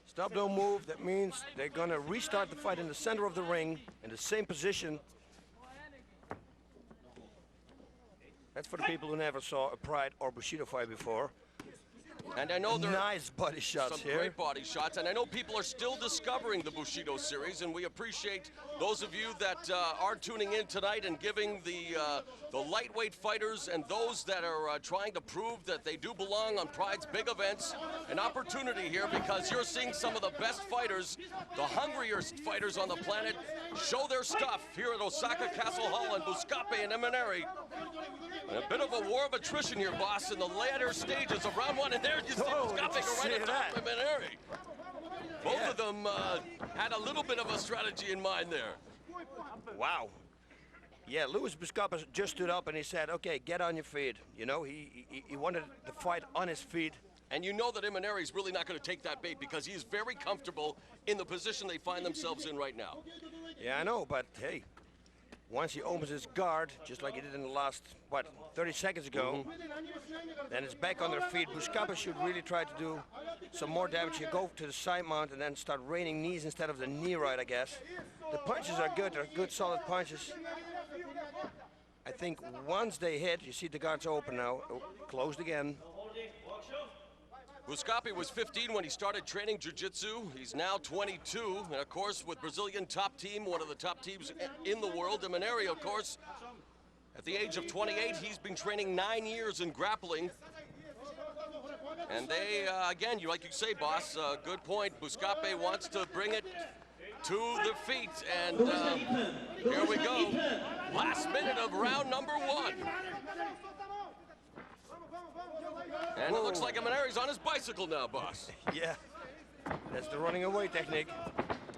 Speaker 3: Stop, don't move. That means they're going to restart the fight in the center of the ring in the same position. That's for the people who never saw a Pride or Bushido fight before.
Speaker 1: And I know there are
Speaker 3: nice body shots
Speaker 1: some
Speaker 3: here.
Speaker 1: Great body shots, and I know people are still discovering the Bushido series, and we appreciate those of you that are tuning in tonight and giving the lightweight fighters and those that are trying to prove that they do belong on Pride's big events an opportunity here, because you're seeing some of the best fighters, the hungriest fighters on the planet, show their stuff here at Osaka Castle Hall, and Buscape and Imanari. And a bit of a war of attrition here, boss, in the later stages of round one, and there you see Buscape go right at top of Imanari. Both of them had a little bit of a strategy in mind there.
Speaker 3: Wow. Yeah, Luiz Buscape just stood up and he said, okay, get on your feet. You know, he wanted the fight on his feet.
Speaker 1: And you know that Imanari is really not going to take that bait because he is very comfortable in the position they find themselves in right now.
Speaker 3: Yeah, I know, but hey, once he opens his guard, just like he did in the last, 30 seconds ago, then it's back on their feet. Buscape should really try to do some more damage here. Go to the side mount and then start raining knees instead of the knee right, I guess. The punches are good. They're good, solid punches. I think once they hit, you see the guards open now. Oh, closed again.
Speaker 1: Buscape was 15 when he started training jiu-jitsu. He's now 22, and of course with Brazilian top team, one of the top teams in the world. Imanari, of course, at the age of 28, he's been training 9 years in grappling. And they, again, like you say, boss, good point. Buscape wants to bring it to the feet, and here we go. Last minute of round number one. And it looks like Imanari's on his bicycle now, boss.
Speaker 3: Yeah, that's the running away technique.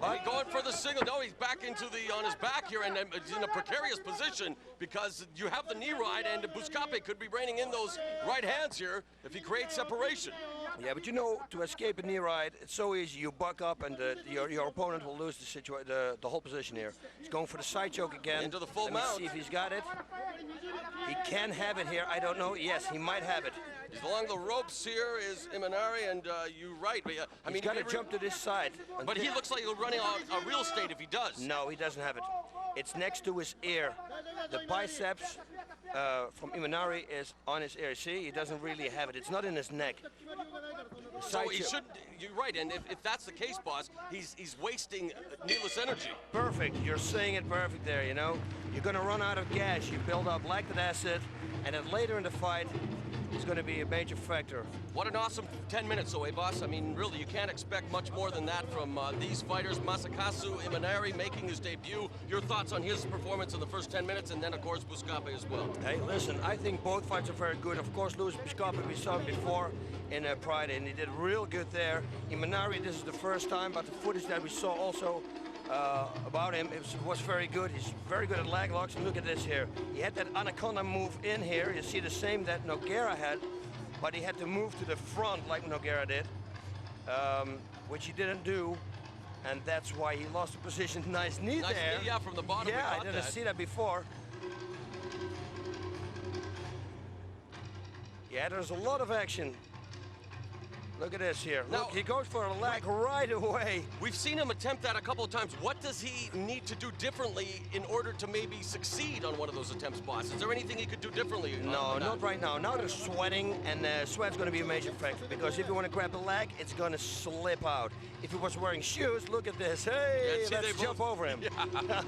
Speaker 1: And he's going for the single. No, he's back on his back here, and he's in a precarious position because you have the knee ride, and Buscape could be reining in those right hands here if he creates separation.
Speaker 3: Yeah, but you know, to escape a knee ride, it's so easy. You buck up, and your opponent will lose the whole position here. He's going for the side choke again.
Speaker 1: Into the full
Speaker 3: Let me
Speaker 1: mount.
Speaker 3: see if he's got it. He can have it here. I don't know. Yes, he might have it.
Speaker 1: He's along the ropes here is Imanari, and you're right. I mean,
Speaker 3: He's got to jump to this side.
Speaker 1: But he looks like he's running a real estate if he does.
Speaker 3: No, he doesn't have it. It's next to his ear. The biceps from Imanari is on his ear. See, he doesn't really have it. It's not in his neck.
Speaker 1: So he should. You're right, and if that's the case, boss, he's wasting needless energy.
Speaker 3: Perfect. You're saying it perfect there. You know, you're going to run out of gas. You build up lactic acid, and then later in the fight, it's going to be a major factor.
Speaker 1: What an awesome 10 minutes, though, boss? I mean, really, you can't expect much more than that from these fighters. Masakazu Imanari making his debut. Your thoughts on his performance in the first 10 minutes, and then, of course, Buscape as well.
Speaker 3: Hey, listen, I think both fights are very good. Of course, Luis Buscape, we saw him before in Pride, and he did real good there. Imanari, this is the first time, but the footage that we saw also about him, it was very good. He's very good at leg locks, and look at this here. He had that anaconda move in here. You see the same that Nogueira had, but he had to move to the front like Nogueira did, which he didn't do, and that's why he lost the position. Nice knee
Speaker 1: nice
Speaker 3: there.
Speaker 1: Knee, yeah, from the bottom.
Speaker 3: Yeah, I didn't see that before. Yeah, there's a lot of action. Look at this here.
Speaker 1: Now,
Speaker 3: look, he goes for a leg right away.
Speaker 1: We've seen him attempt that a couple of times. What does he need to do differently in order to maybe succeed on one of those attempts, boss? Is there anything he could do differently?
Speaker 3: No, not right now. Now they're sweating, and sweat's going to be a major factor, because if you want to grab the leg, it's going to slip out. If he was wearing shoes, look at this. Hey,
Speaker 1: yeah,
Speaker 3: let's jump over him.
Speaker 1: Yeah.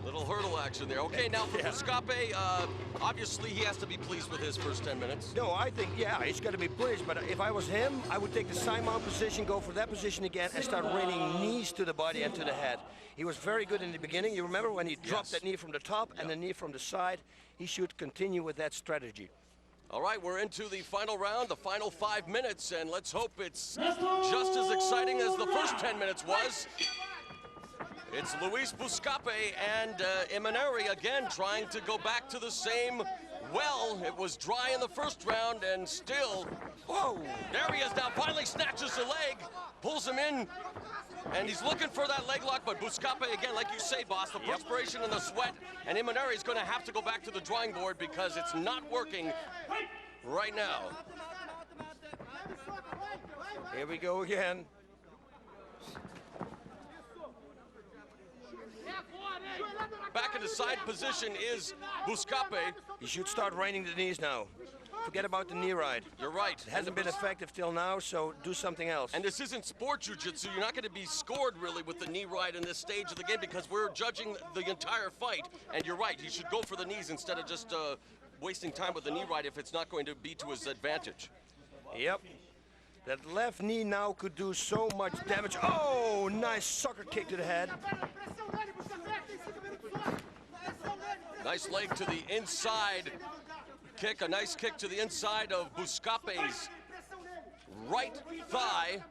Speaker 1: Little hurdle action there. Okay, now for Buscape, obviously he has to be pleased with his first 10 minutes.
Speaker 3: No, I think, yeah, he's got to be pleased. But if I was him, I would take the side mount position, go for that position again, and start raining knees to the body and to the head. He was very good in the beginning. You remember when he dropped that knee from the top and the knee from the side? He should continue with that strategy.
Speaker 1: All right, we're into the final round, the final 5 minutes, and let's hope it's just as exciting as the first 10 minutes was. It's Luis Buscape and Imanari again trying to go back to the same well. It was dry in the first round, and still, whoa, there he is now, finally snatches the leg, pulls him in, and he's looking for that leg lock, but Buscape, again, like you say, boss, the perspiration and the sweat, and Imanari is going to have to go back to the drawing board because it's not working right now.
Speaker 3: Here we go again.
Speaker 1: Back in the side position is Buscape.
Speaker 3: He should start raining the knees now. Forget about the knee ride.
Speaker 1: You're right.
Speaker 3: It hasn't been effective till now, so do something else.
Speaker 1: And this isn't sport jiu-jitsu. You're not going to be scored really with the knee ride in this stage of the game because we're judging the entire fight. And you're right. He should go for the knees instead of just wasting time with the knee ride if it's not going to be to his advantage.
Speaker 3: Yep. That left knee now could do so much damage. Oh, nice sucker kick to the head.
Speaker 1: Nice leg to the inside kick, a nice kick to the inside of Buscape's right thigh.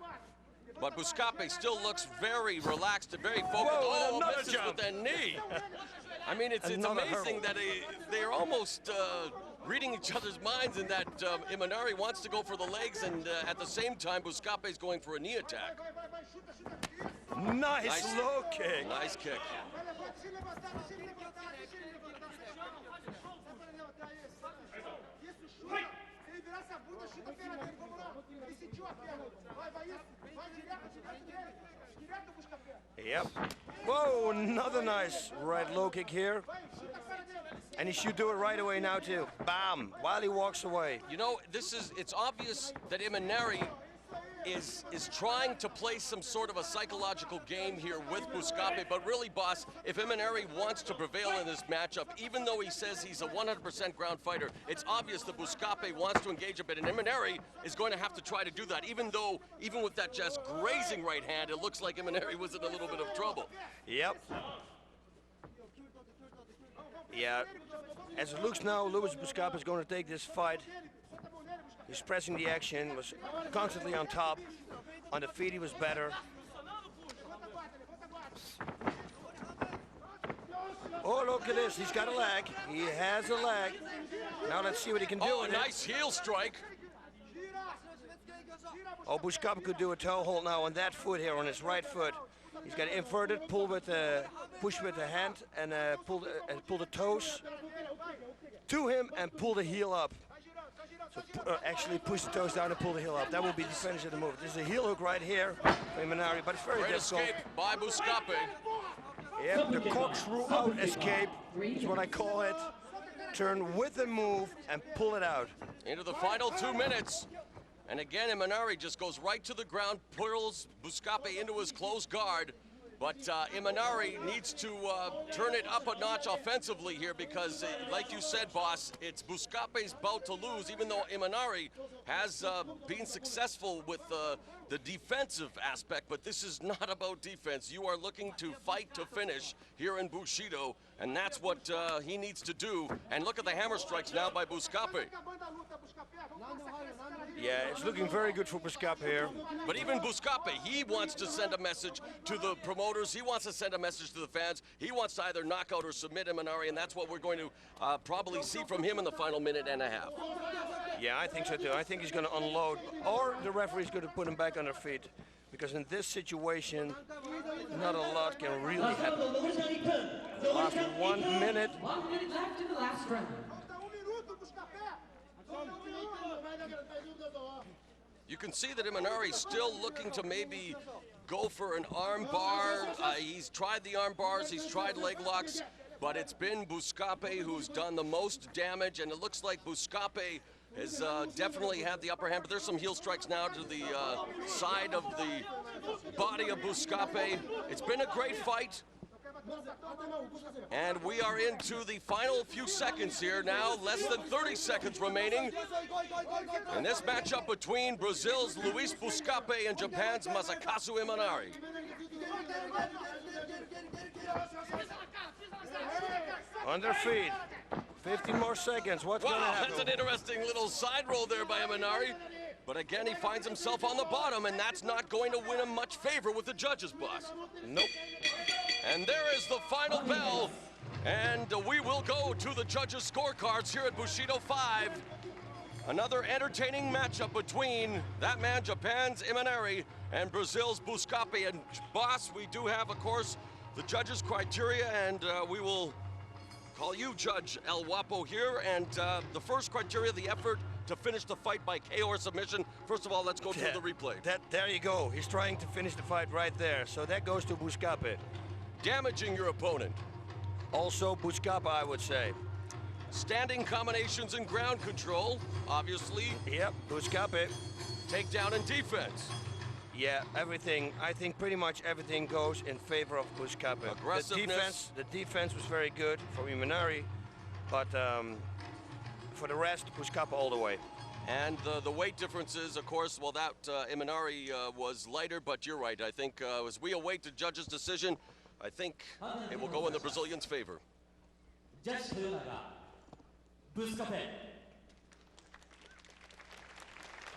Speaker 1: But Buscape still looks very relaxed and very focused.
Speaker 3: Whoa,
Speaker 1: oh, misses with the knee. I mean, it's amazing that they're almost reading each other's minds in that Imanari wants to go for the legs, and at the same time, Buscape is going for a knee attack.
Speaker 3: Nice low kick.
Speaker 1: Nice kick.
Speaker 3: Yep. Whoa, another nice right low kick here. And he should do it right away now too. Bam, while he walks away.
Speaker 1: You know, it's obvious that Imanari is trying to play some sort of a psychological game here with Buscape, but really, boss, if Imanari wants to prevail in this matchup, even though he says he's a 100% ground fighter, it's obvious that Buscape wants to engage a bit, and Imanari is going to have to try to do that, even with that just grazing right hand, it looks like Imanari was in a little bit of trouble.
Speaker 3: Yep. Yeah, as it looks now, Luis Buscape is going to take this fight. He's pressing the action, was constantly on top. On the feet he was better. look at this. He's got a leg. He has a leg. Now let's see what he can do.
Speaker 1: Oh, a nice heel strike.
Speaker 3: Oh, Buscape could do a toe hold now on that foot here, on his right foot. He's got inverted, pull with push with the hand, and pull the toes to him and pull the heel up. So actually push the toes down and pull the heel up. That will be the finish of the move. This is a heel hook right here for IMANARI, but it's very
Speaker 1: Great
Speaker 3: difficult.
Speaker 1: escape by Buscape.
Speaker 3: Yeah, the corkscrew out escape is what I call it. Turn with the move and pull it out.
Speaker 1: Into the final 2 minutes. And again, IMANARI just goes right to the ground, pulls Buscape into his closed guard. But IMANARI needs to turn it up a notch offensively here because, like you said, boss, it's Buscape's bout to lose, even though IMANARI has been successful with the defensive aspect. But this is not about defense. You are looking to fight to finish here in Bushido, and that's what he needs to do. And look at the hammer strikes now by Buscape.
Speaker 3: Yeah, it's looking very good for Buscape here.
Speaker 1: But even Buscape, he wants to send a message to the promoters. He wants to send a message to the fans. He wants to either knock out or submit IMANARI, and that's what we're going to probably see from him in the final minute and a half.
Speaker 3: Yeah, I think so too. I think he's going to unload, or the referee's going to put him back on their feet. Because in this situation, not a lot can really happen. Last 1 minute.
Speaker 5: 1 minute left in the last round.
Speaker 1: You can see that IMANARI's still looking to maybe go for an arm bar. He's tried the arm bars, he's tried leg locks, but it's been Buscape who's done the most damage, and it looks like Buscape has definitely had the upper hand, but there's some heel strikes now to the side of the body of Buscape. It's been a great fight. And we are into the final few seconds here now, less than 30 seconds remaining. In this matchup between Brazil's LUIZ Buscape and Japan's MASAKAZU IMANARI.
Speaker 3: On their feet. 15 more seconds. What's going to happen?
Speaker 1: That's an interesting little side roll there by IMANARI. But again, he finds himself on the bottom, and that's not going to win him much favor with the judges, boss.
Speaker 3: Nope.
Speaker 1: And there is the final bell. And we will go to the judges' scorecards here at Bushido 5. Another entertaining matchup between that man, Japan's IMANARI, and Brazil's Buscape. And boss, we do have, of course, the judges' criteria, and we will call you Judge El Guapo here. And the first criteria, the effort to finish the fight by KO or submission. First of all, let's go through the replay.
Speaker 3: There you go. He's trying to finish the fight right there. So that goes to Buscape.
Speaker 1: Damaging your opponent.
Speaker 3: Also Buscape, I would say.
Speaker 1: Standing combinations and ground control, obviously.
Speaker 3: Yep, Buscape.
Speaker 1: Takedown and defense.
Speaker 3: Yeah, everything. I think pretty much everything goes in favor of Buscape.
Speaker 1: Aggressiveness.
Speaker 3: The defense was very good for IMANARI, but for the rest, Buscape all the way.
Speaker 1: And the weight differences, of course, well, that IMANARI was lighter, but you're right. I think as we await the judge's decision, I think it will go in the Brazilians' favor.
Speaker 4: Judge Buscape.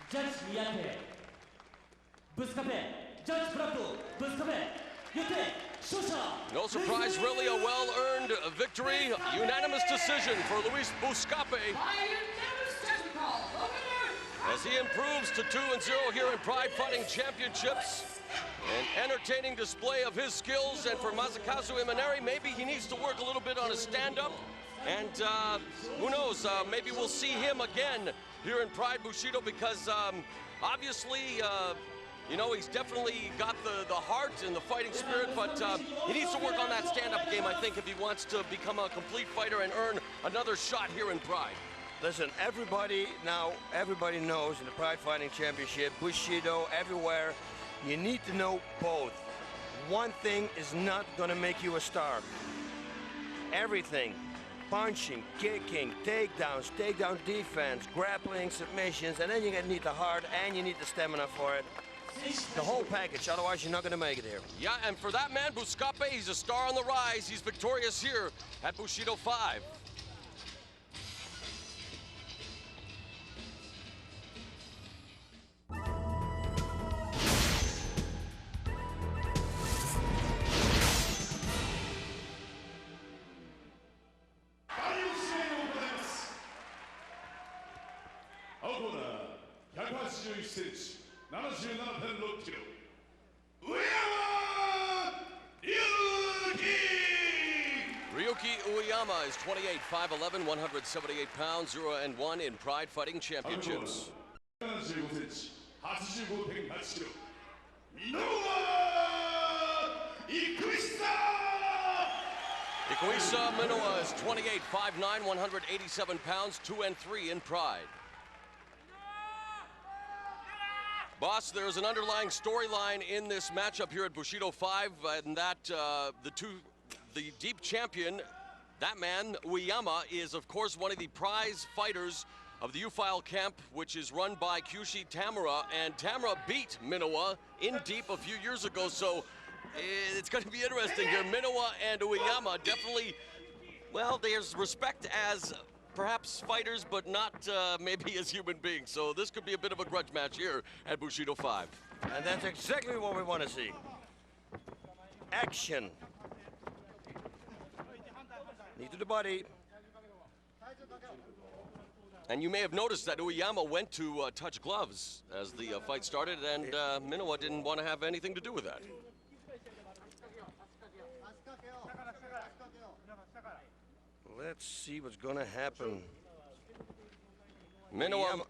Speaker 4: Judge Miyake. Buscape. Judge Prato. Buscape. Yute. Shosha.
Speaker 1: No surprise, really a well-earned victory. Unanimous decision for LUIZ Buscape.
Speaker 5: By unanimous technical, the winner.
Speaker 1: As he improves to 2-0 here in Pride Fighting Championships. An entertaining display of his skills, and for MASAKAZU IMANARI, maybe he needs to work a little bit on his stand-up, and who knows, maybe we'll see him again here in Pride Bushido, because obviously, you know, he's definitely got the heart and the fighting spirit, but he needs to work on that stand-up game, I think, if he wants to become a complete fighter and earn another shot here in Pride.
Speaker 3: Listen, everybody knows in the Pride Fighting Championship, Bushido, everywhere, you need to know both. One thing is not gonna make you a star. Everything, punching, kicking, takedowns, takedown defense, grappling, submissions, and then you need the heart and you need the stamina for it. The whole package, otherwise you're not gonna make it here.
Speaker 1: Yeah, and for that man, Buscape, he's a star on the rise. He's victorious here at Bushido 5.
Speaker 8: 81cm、77.6 キロ、UEYAMA RYUKI!
Speaker 1: Ryuki Uyama is 28, 5'11", 178 pounds, 0-1 in Pride Fighting Championships.
Speaker 8: 75cm、85.8 キロ、MINOWA IKUHISA!
Speaker 1: IKUHISA Minowa is 28, 5'9", 187 pounds, 2-3 in Pride. Boss, there's an underlying storyline in this matchup here at Bushido 5, and that the deep champion, that man, Uyama, is of course one of the prize fighters of the U-File camp, which is run by Kyushi Tamura, and Tamura beat Minowa in deep a few years ago, so it's going to be interesting here. Minowa and Uyama definitely, well, there's respect as perhaps fighters, but not maybe as human beings. So this could be a bit of a grudge match here at Bushido 5.
Speaker 3: And that's exactly what we want to see. Action. Knee to the body.
Speaker 1: And you may have noticed that Uyama went to touch gloves as the fight started, and Minowa didn't want to have anything to do with that.
Speaker 3: Let's see what's going to happen.
Speaker 1: Minowa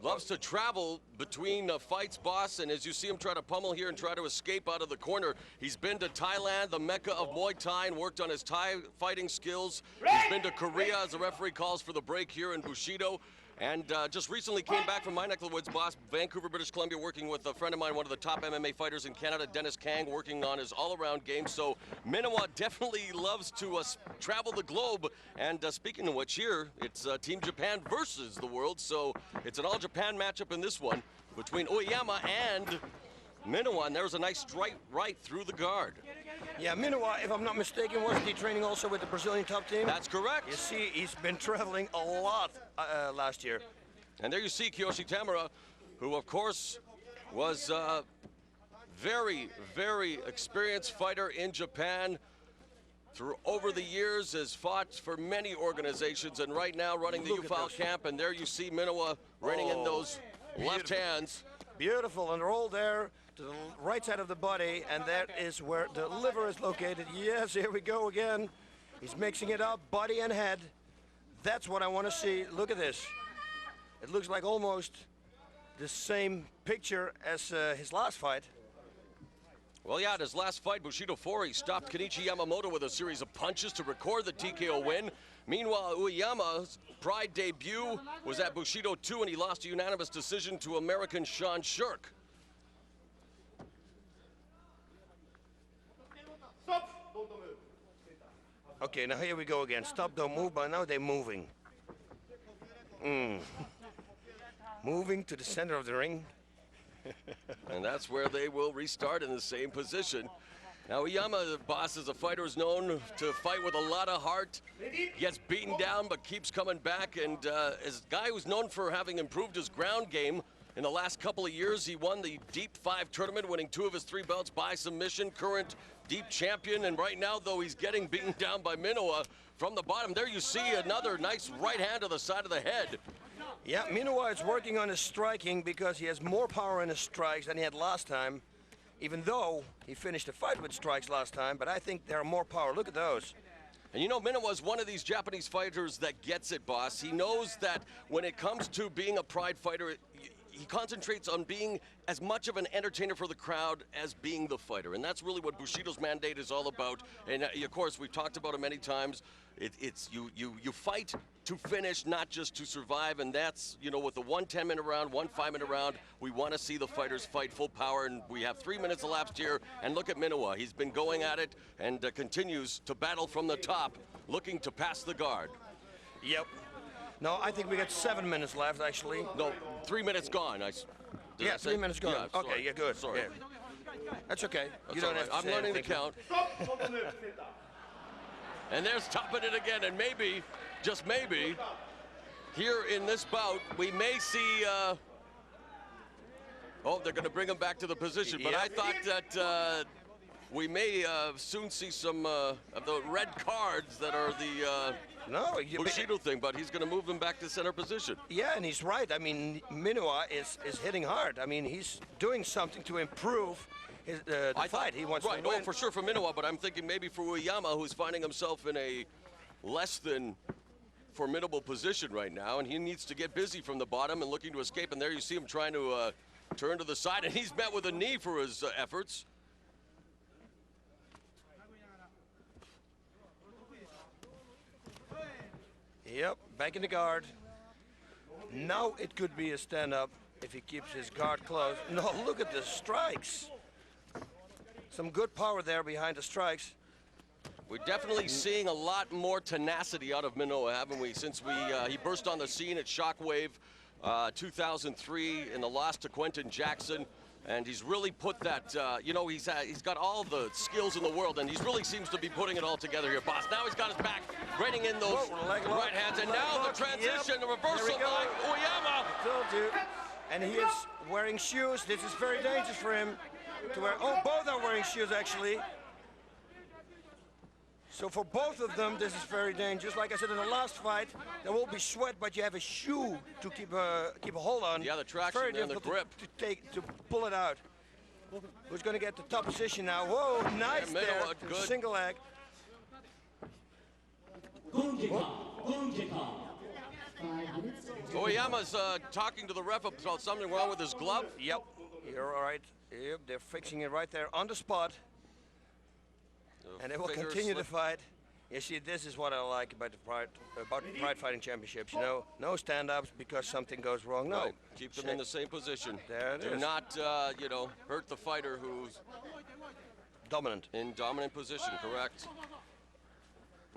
Speaker 1: loves to travel between fights, boss, and as you see him try to pummel here and try to escape out of the corner, he's been to Thailand, the mecca of Muay Thai, and worked on his Thai fighting skills. He's been to Korea as the referee calls for the break here in Bushido. And just recently came back from my neck of the woods, boss, Vancouver, British Columbia, working with a friend of mine, one of the top MMA fighters in Canada, Dennis Kang, working on his all-around game. So Minowa definitely loves to travel the globe. And speaking of which, here, it's Team Japan versus the world. So it's an all-Japan matchup in this one between Uyama and Minowa. And there's a nice strike right through the guard.
Speaker 3: Yeah, Minowa, if I'm not mistaken, wasn't he training also with the Brazilian top team?
Speaker 1: That's correct.
Speaker 3: You see, he's been traveling a lot last year.
Speaker 1: And there you see Kyushi Tamura, who of course was a very, very experienced fighter in Japan. Over the years has fought for many organizations, and right now running the U-File camp. And there you see Minowa running in those left hands.
Speaker 3: Beautiful, and roll there to the right side of the body, and that is where the liver is located. Yes, here we go again. He's mixing it up, body and head. That's what I want to see. Look at this. It looks like almost the same picture as his last fight.
Speaker 1: Well, yeah, at his last fight, Bushido 4, he stopped Kenichi Yamamoto with a series of punches to record the TKO win. Meanwhile, Uyama's Pride debut was at Bushido 2, and he lost a unanimous decision to American Sean Shirk.
Speaker 8: Stop! Don't move.
Speaker 3: Okay, now here we go again. Stop, don't move, but now they're moving. Moving to the center of the ring.
Speaker 1: And that's where they will restart in the same position. Now, Uyama, the boss, is a fighter who's known to fight with a lot of heart. Gets beaten down, but keeps coming back. And as a guy who's known for having improved his ground game in the last couple of years, he won the Deep 5 tournament, winning 2 of his 3 belts by submission. Current Deep champion. And right now, though, he's getting beaten down by Minowa from the bottom. There you see another nice right hand to the side of the head.
Speaker 3: Yeah, Minowa is working on his striking because he has more power in his strikes than he had last time. Even though he finished the fight with strikes last time, but I think there are more power. Look at those.
Speaker 1: And you know, Minowa is one of these Japanese fighters that gets it, boss. He knows that when it comes to being a Pride fighter, he concentrates on being as much of an entertainer for the crowd as being the fighter. And that's really what Bushido's mandate is all about. And of course, we've talked about it many times. It's you fight to finish, not just to survive. And that's, you know, with the 1 10-minute round, 1 5-minute round, we want to see the fighters fight full power. And we have 3 minutes elapsed here. And look at Minowa. He's been going at it and continues to battle from the top, looking to pass the guard.
Speaker 3: Yep. No, I think we got 7 minutes left, actually.
Speaker 1: No, 3 minutes gone.
Speaker 3: Yeah, 3 minutes gone.
Speaker 1: Yeah,
Speaker 3: okay, yeah, good.
Speaker 1: Sorry.
Speaker 3: Yeah. That's okay.
Speaker 1: That's you don't have to I'm learning to count. And they're stopping it again, and maybe, just maybe, here in this bout, we may see, oh, they're going to bring him back to the position, but I thought that we may soon see some of the red cards that are the
Speaker 3: No,
Speaker 1: Bushido thing, but he's going to move him back to center position.
Speaker 3: yeah, and he's right. I mean, MINOWA is hitting hard. I mean, he's doing something to improve his, the fight. He wants to win.
Speaker 1: Oh, for sure for MINOWA, but I'm thinking maybe for UEYAMA, who's finding himself in a less than formidable position right now, and he needs to get busy from the bottom and looking to escape. And there you see him trying to turn to the side, and he's met with a knee for his efforts.
Speaker 3: Yep, back in the guard. Now it could be a stand-up if he keeps his guard closed. No, look at the strikes. Some good power there behind the strikes.
Speaker 1: We're definitely seeing a lot more tenacity out of MINOWA, haven't we? Since he burst on the scene at Shockwave 2003 in the loss to Quentin Jackson. And he's really put that, you know, he's got all the skills in the world, and he really seems to be putting it all together here, boss. Now he's got his back, reining in those right hands, and now the transition, the reversal by UEYAMA.
Speaker 3: I told you. And he is wearing shoes. This is very dangerous for him to wear. Oh, both are wearing shoes, actually. So for both of them, this is very dangerous. Like I said in the last fight, there will be sweat, but you have a shoe to keep a hold on.
Speaker 1: Yeah, the traction
Speaker 3: very
Speaker 1: and the grip.
Speaker 3: To pull it out. Who's going to get the top position now? Whoa, nice
Speaker 1: Yeah,
Speaker 3: there.
Speaker 1: good.
Speaker 3: Single leg.
Speaker 1: UEYAMA's talking to the ref about something wrong with his glove.
Speaker 3: Yep, you're all right. Yep, they're fixing it right there on the spot. And they will continue the fight. You see, this is what I like about the Pride Fighting Championships. You know, no stand-ups because something goes wrong. No,
Speaker 1: Right. Keep them in the same position.
Speaker 3: There it
Speaker 1: Do
Speaker 3: is.
Speaker 1: not, you know, hurt the fighter who's
Speaker 3: dominant.
Speaker 1: in dominant position, correct.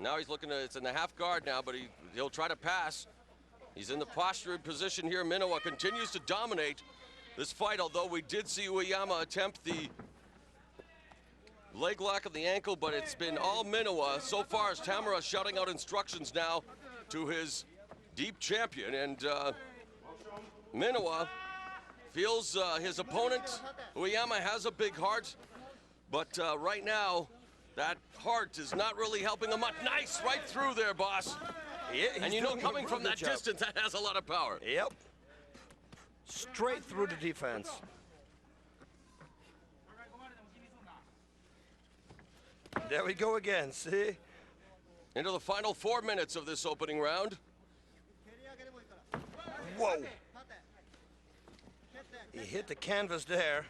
Speaker 1: Now he's looking to, it's in the half guard now, but he'll try to pass. He's in the postured position here. MINOWA continues to dominate this fight, although we did see UEYAMA attempt the leg lock of the ankle, but it's been all MINOWA so far as Tamura shouting out instructions now to his deep champion. And MINOWA feels his opponent, UEYAMA, has a big heart, but right now, that heart is not really helping him much. Nice, right through there, boss.
Speaker 3: Yeah,
Speaker 1: and you know, coming from that distance, that has a lot of power.
Speaker 3: Yep. Straight through the defense. There we go again, see?
Speaker 1: Into the final 4 minutes of this opening round.
Speaker 3: Whoa. He hit the canvas there.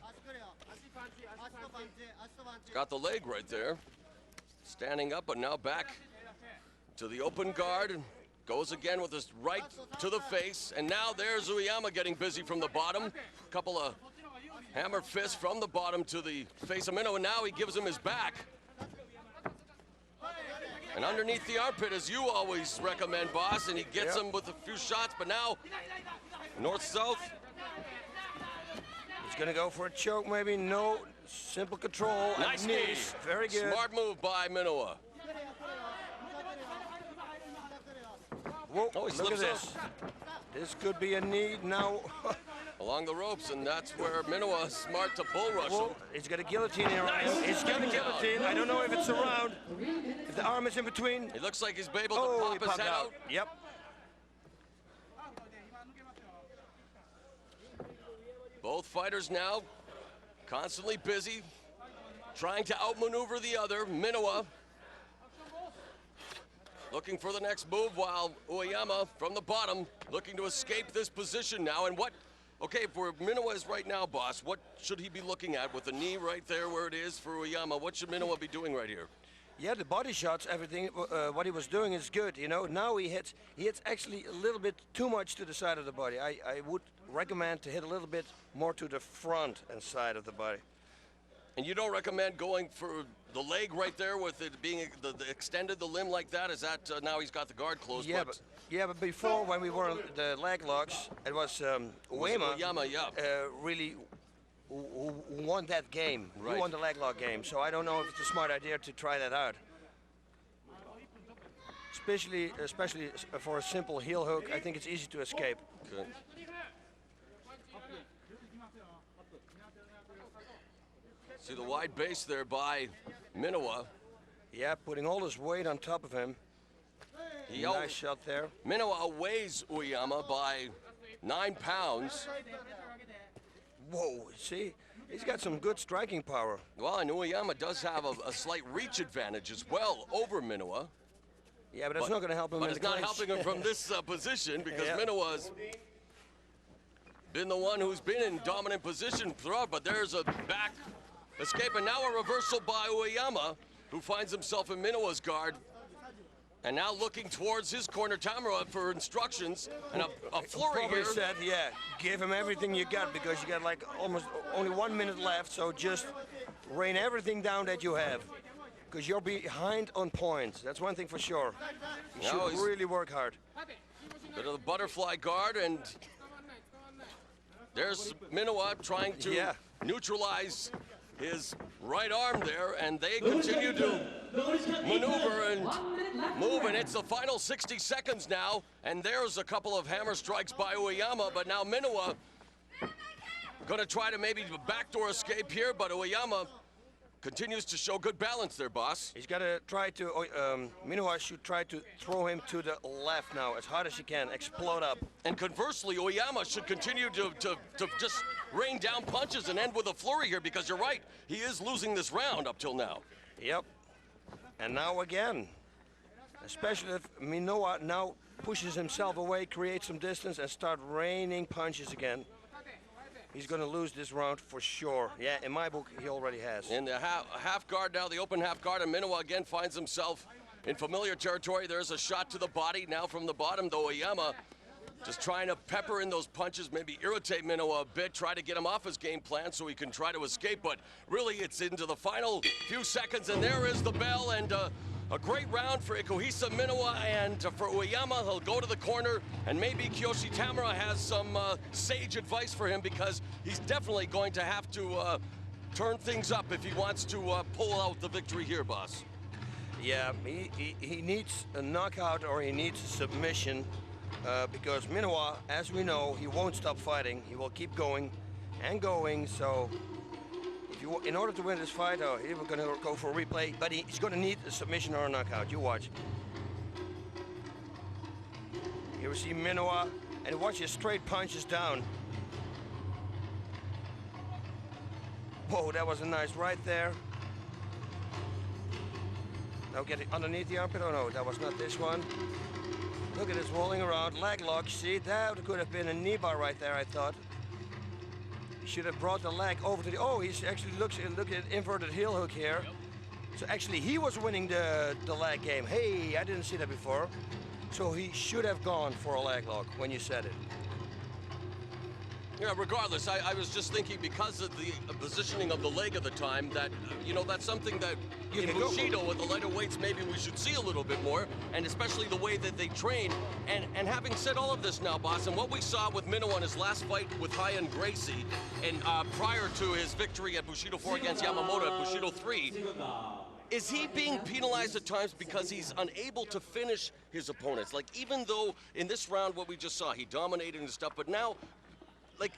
Speaker 1: Got the leg right there. Standing up, but now back to the open guard. And goes again with his right to the face. And now there's UEYAMA getting busy from the bottom. Couple of hammer fists from the bottom to the face of MINOWA. And now he gives him his back. And underneath the armpit, as you always recommend, boss, and he gets him with a few shots, but now north-south.
Speaker 3: He's gonna go for a choke, maybe. No, simple control.
Speaker 1: Nice knee.
Speaker 3: Very good.
Speaker 1: Smart move by MINOWA.
Speaker 3: Whoa,
Speaker 1: Oh, he
Speaker 3: look at
Speaker 1: slips
Speaker 3: this. This could be a knee now.
Speaker 1: Along the ropes, and that's where MINOWA is smart to bull rush
Speaker 3: Whoa,
Speaker 1: him.
Speaker 3: he's got a guillotine here.
Speaker 1: Nice.
Speaker 3: He's got a guillotine. I don't know if it's around. If the arm is in between.
Speaker 1: He looks like he's able to
Speaker 3: Oh,
Speaker 1: pop
Speaker 3: he
Speaker 1: his
Speaker 3: popped
Speaker 1: head
Speaker 3: out.
Speaker 1: out.
Speaker 3: Yep.
Speaker 1: Both fighters now constantly busy, trying to outmaneuver the other. MINOWA looking for the next move, while UEYAMA from the bottom looking to escape this position now. And what, okay, for MINOWA is right now, boss, what should he be looking at with the knee right there where it is for UEYAMA? What should MINOWA be doing right here?
Speaker 3: Yeah, the body shots, everything, what he was doing is good, you know. Now he hits actually a little bit too much to the side of the body. I would recommend to hit a little bit more to the front and side of the body.
Speaker 1: And you don't recommend going for the leg right there with it being the extended the limb like that? Is that now he's got the guard closed?
Speaker 3: Yeah, but before when we were the leg locks, it was UEYAMA really who won that game.
Speaker 1: Right.
Speaker 3: Who won the leg lock game. So I don't know if it's a smart idea to try that out. Especially for a simple heel hook, I think it's easy to escape.
Speaker 1: See the wide base there by MINOWA.
Speaker 3: Yeah, putting all his weight on top of him. Nice shot there.
Speaker 1: MINOWA outweighs UEYAMA by 9 pounds.
Speaker 3: Whoa, see? He's got some good striking power.
Speaker 1: Well, and UEYAMA does have a slight reach advantage as well over MINOWA.
Speaker 3: Yeah, but it's not going to help him.
Speaker 1: But it's not helping him from this position because MINOWA's been the one who's been in dominant position throughout. But there's a back escape, and now a reversal by UEYAMA, who finds himself in MINOWA's guard. And now looking towards his corner, Tamara, for instructions, and a flurry
Speaker 3: Probably
Speaker 1: here.
Speaker 3: said, yeah, give him everything you got because you got like almost only 1 minute left, so just rain everything down that you have because you're behind on points. That's one thing for sure. You should really work hard.
Speaker 1: Bit of the butterfly guard, and there's MINOWA trying to neutralize his right arm there, and they continue to maneuver and move, and it's the final 60 seconds now, and there's a couple of hammer strikes by UEYAMA, but now MINOWA gonna try to maybe backdoor escape here, but UEYAMA continues to show good balance there, boss.
Speaker 3: He's got to try to, MINOWA should try to throw him to the left now as hard as he can, explode up.
Speaker 1: And conversely, UEYAMA should continue to just rain down punches and end with a flurry here, because you're right, he is losing this round up till now.
Speaker 3: Yep. And now again, especially if MINOWA now pushes himself away, creates some distance, and start raining punches again. He's going to lose this round for sure. Yeah, in my book, he already has.
Speaker 1: In the half guard now, the open half guard, and MINOWA again finds himself in familiar territory. There's a shot to the body now from the bottom, though UEYAMA just trying to pepper in those punches, maybe irritate MINOWA a bit, try to get him off his game plan so he can try to escape, but really it's into the final few seconds, and there is the bell, and a great round for IKUHISA, MINOWA, and for UEYAMA. He'll go to the corner, and maybe Kiyoshi Tamura has some sage advice for him, because he's definitely going to have to turn things up if he wants to pull out the victory here, boss.
Speaker 3: Yeah, he needs a knockout or he needs a submission, because MINOWA, as we know, he won't stop fighting. He will keep going and going, so in order to win this fight, he was going to go for a replay, but he's going to need a submission or a knockout. You watch. Here we see MINOWA, and watch his straight punches down. Whoa, that was a nice right there. Now get it underneath the armpit. Oh no, that was not this one. Look at this rolling around, leg lock. See, that could have been a knee bar right there, I thought. Should have brought the leg over to the, oh, he's actually look at inverted heel hook here. So actually he was winning the leg game. Hey, I didn't see that before. So he should have gone for a leg lock when you said it.
Speaker 1: Yeah, regardless, I was just thinking, because of the positioning of the leg at the time, that, you know, that's something that in Bushido with the lighter weights maybe we should see a little bit more, and especially the way that they train. And having said all of this now, boss, and what we saw with MINOWA in his last fight with Ryan Gracie, and prior to his victory at Bushido 4 against Yamamoto at Bushido 3, is he being penalized at times because he's unable to finish his opponents? Like, even though in this round, what we just saw, he dominated and stuff, but now, like,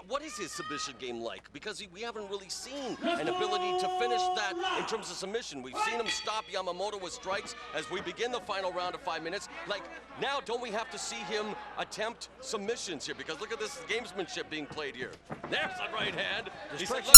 Speaker 1: what is his submission game like? Because we haven't really seen an ability to finish that in terms of submission. We've seen him stop Yamamoto with strikes as we begin the final round of 5 minutes. Like, now don't we have to see him attempt submissions here? Because look at this gamesmanship being played here. There's a right hand. He said, look,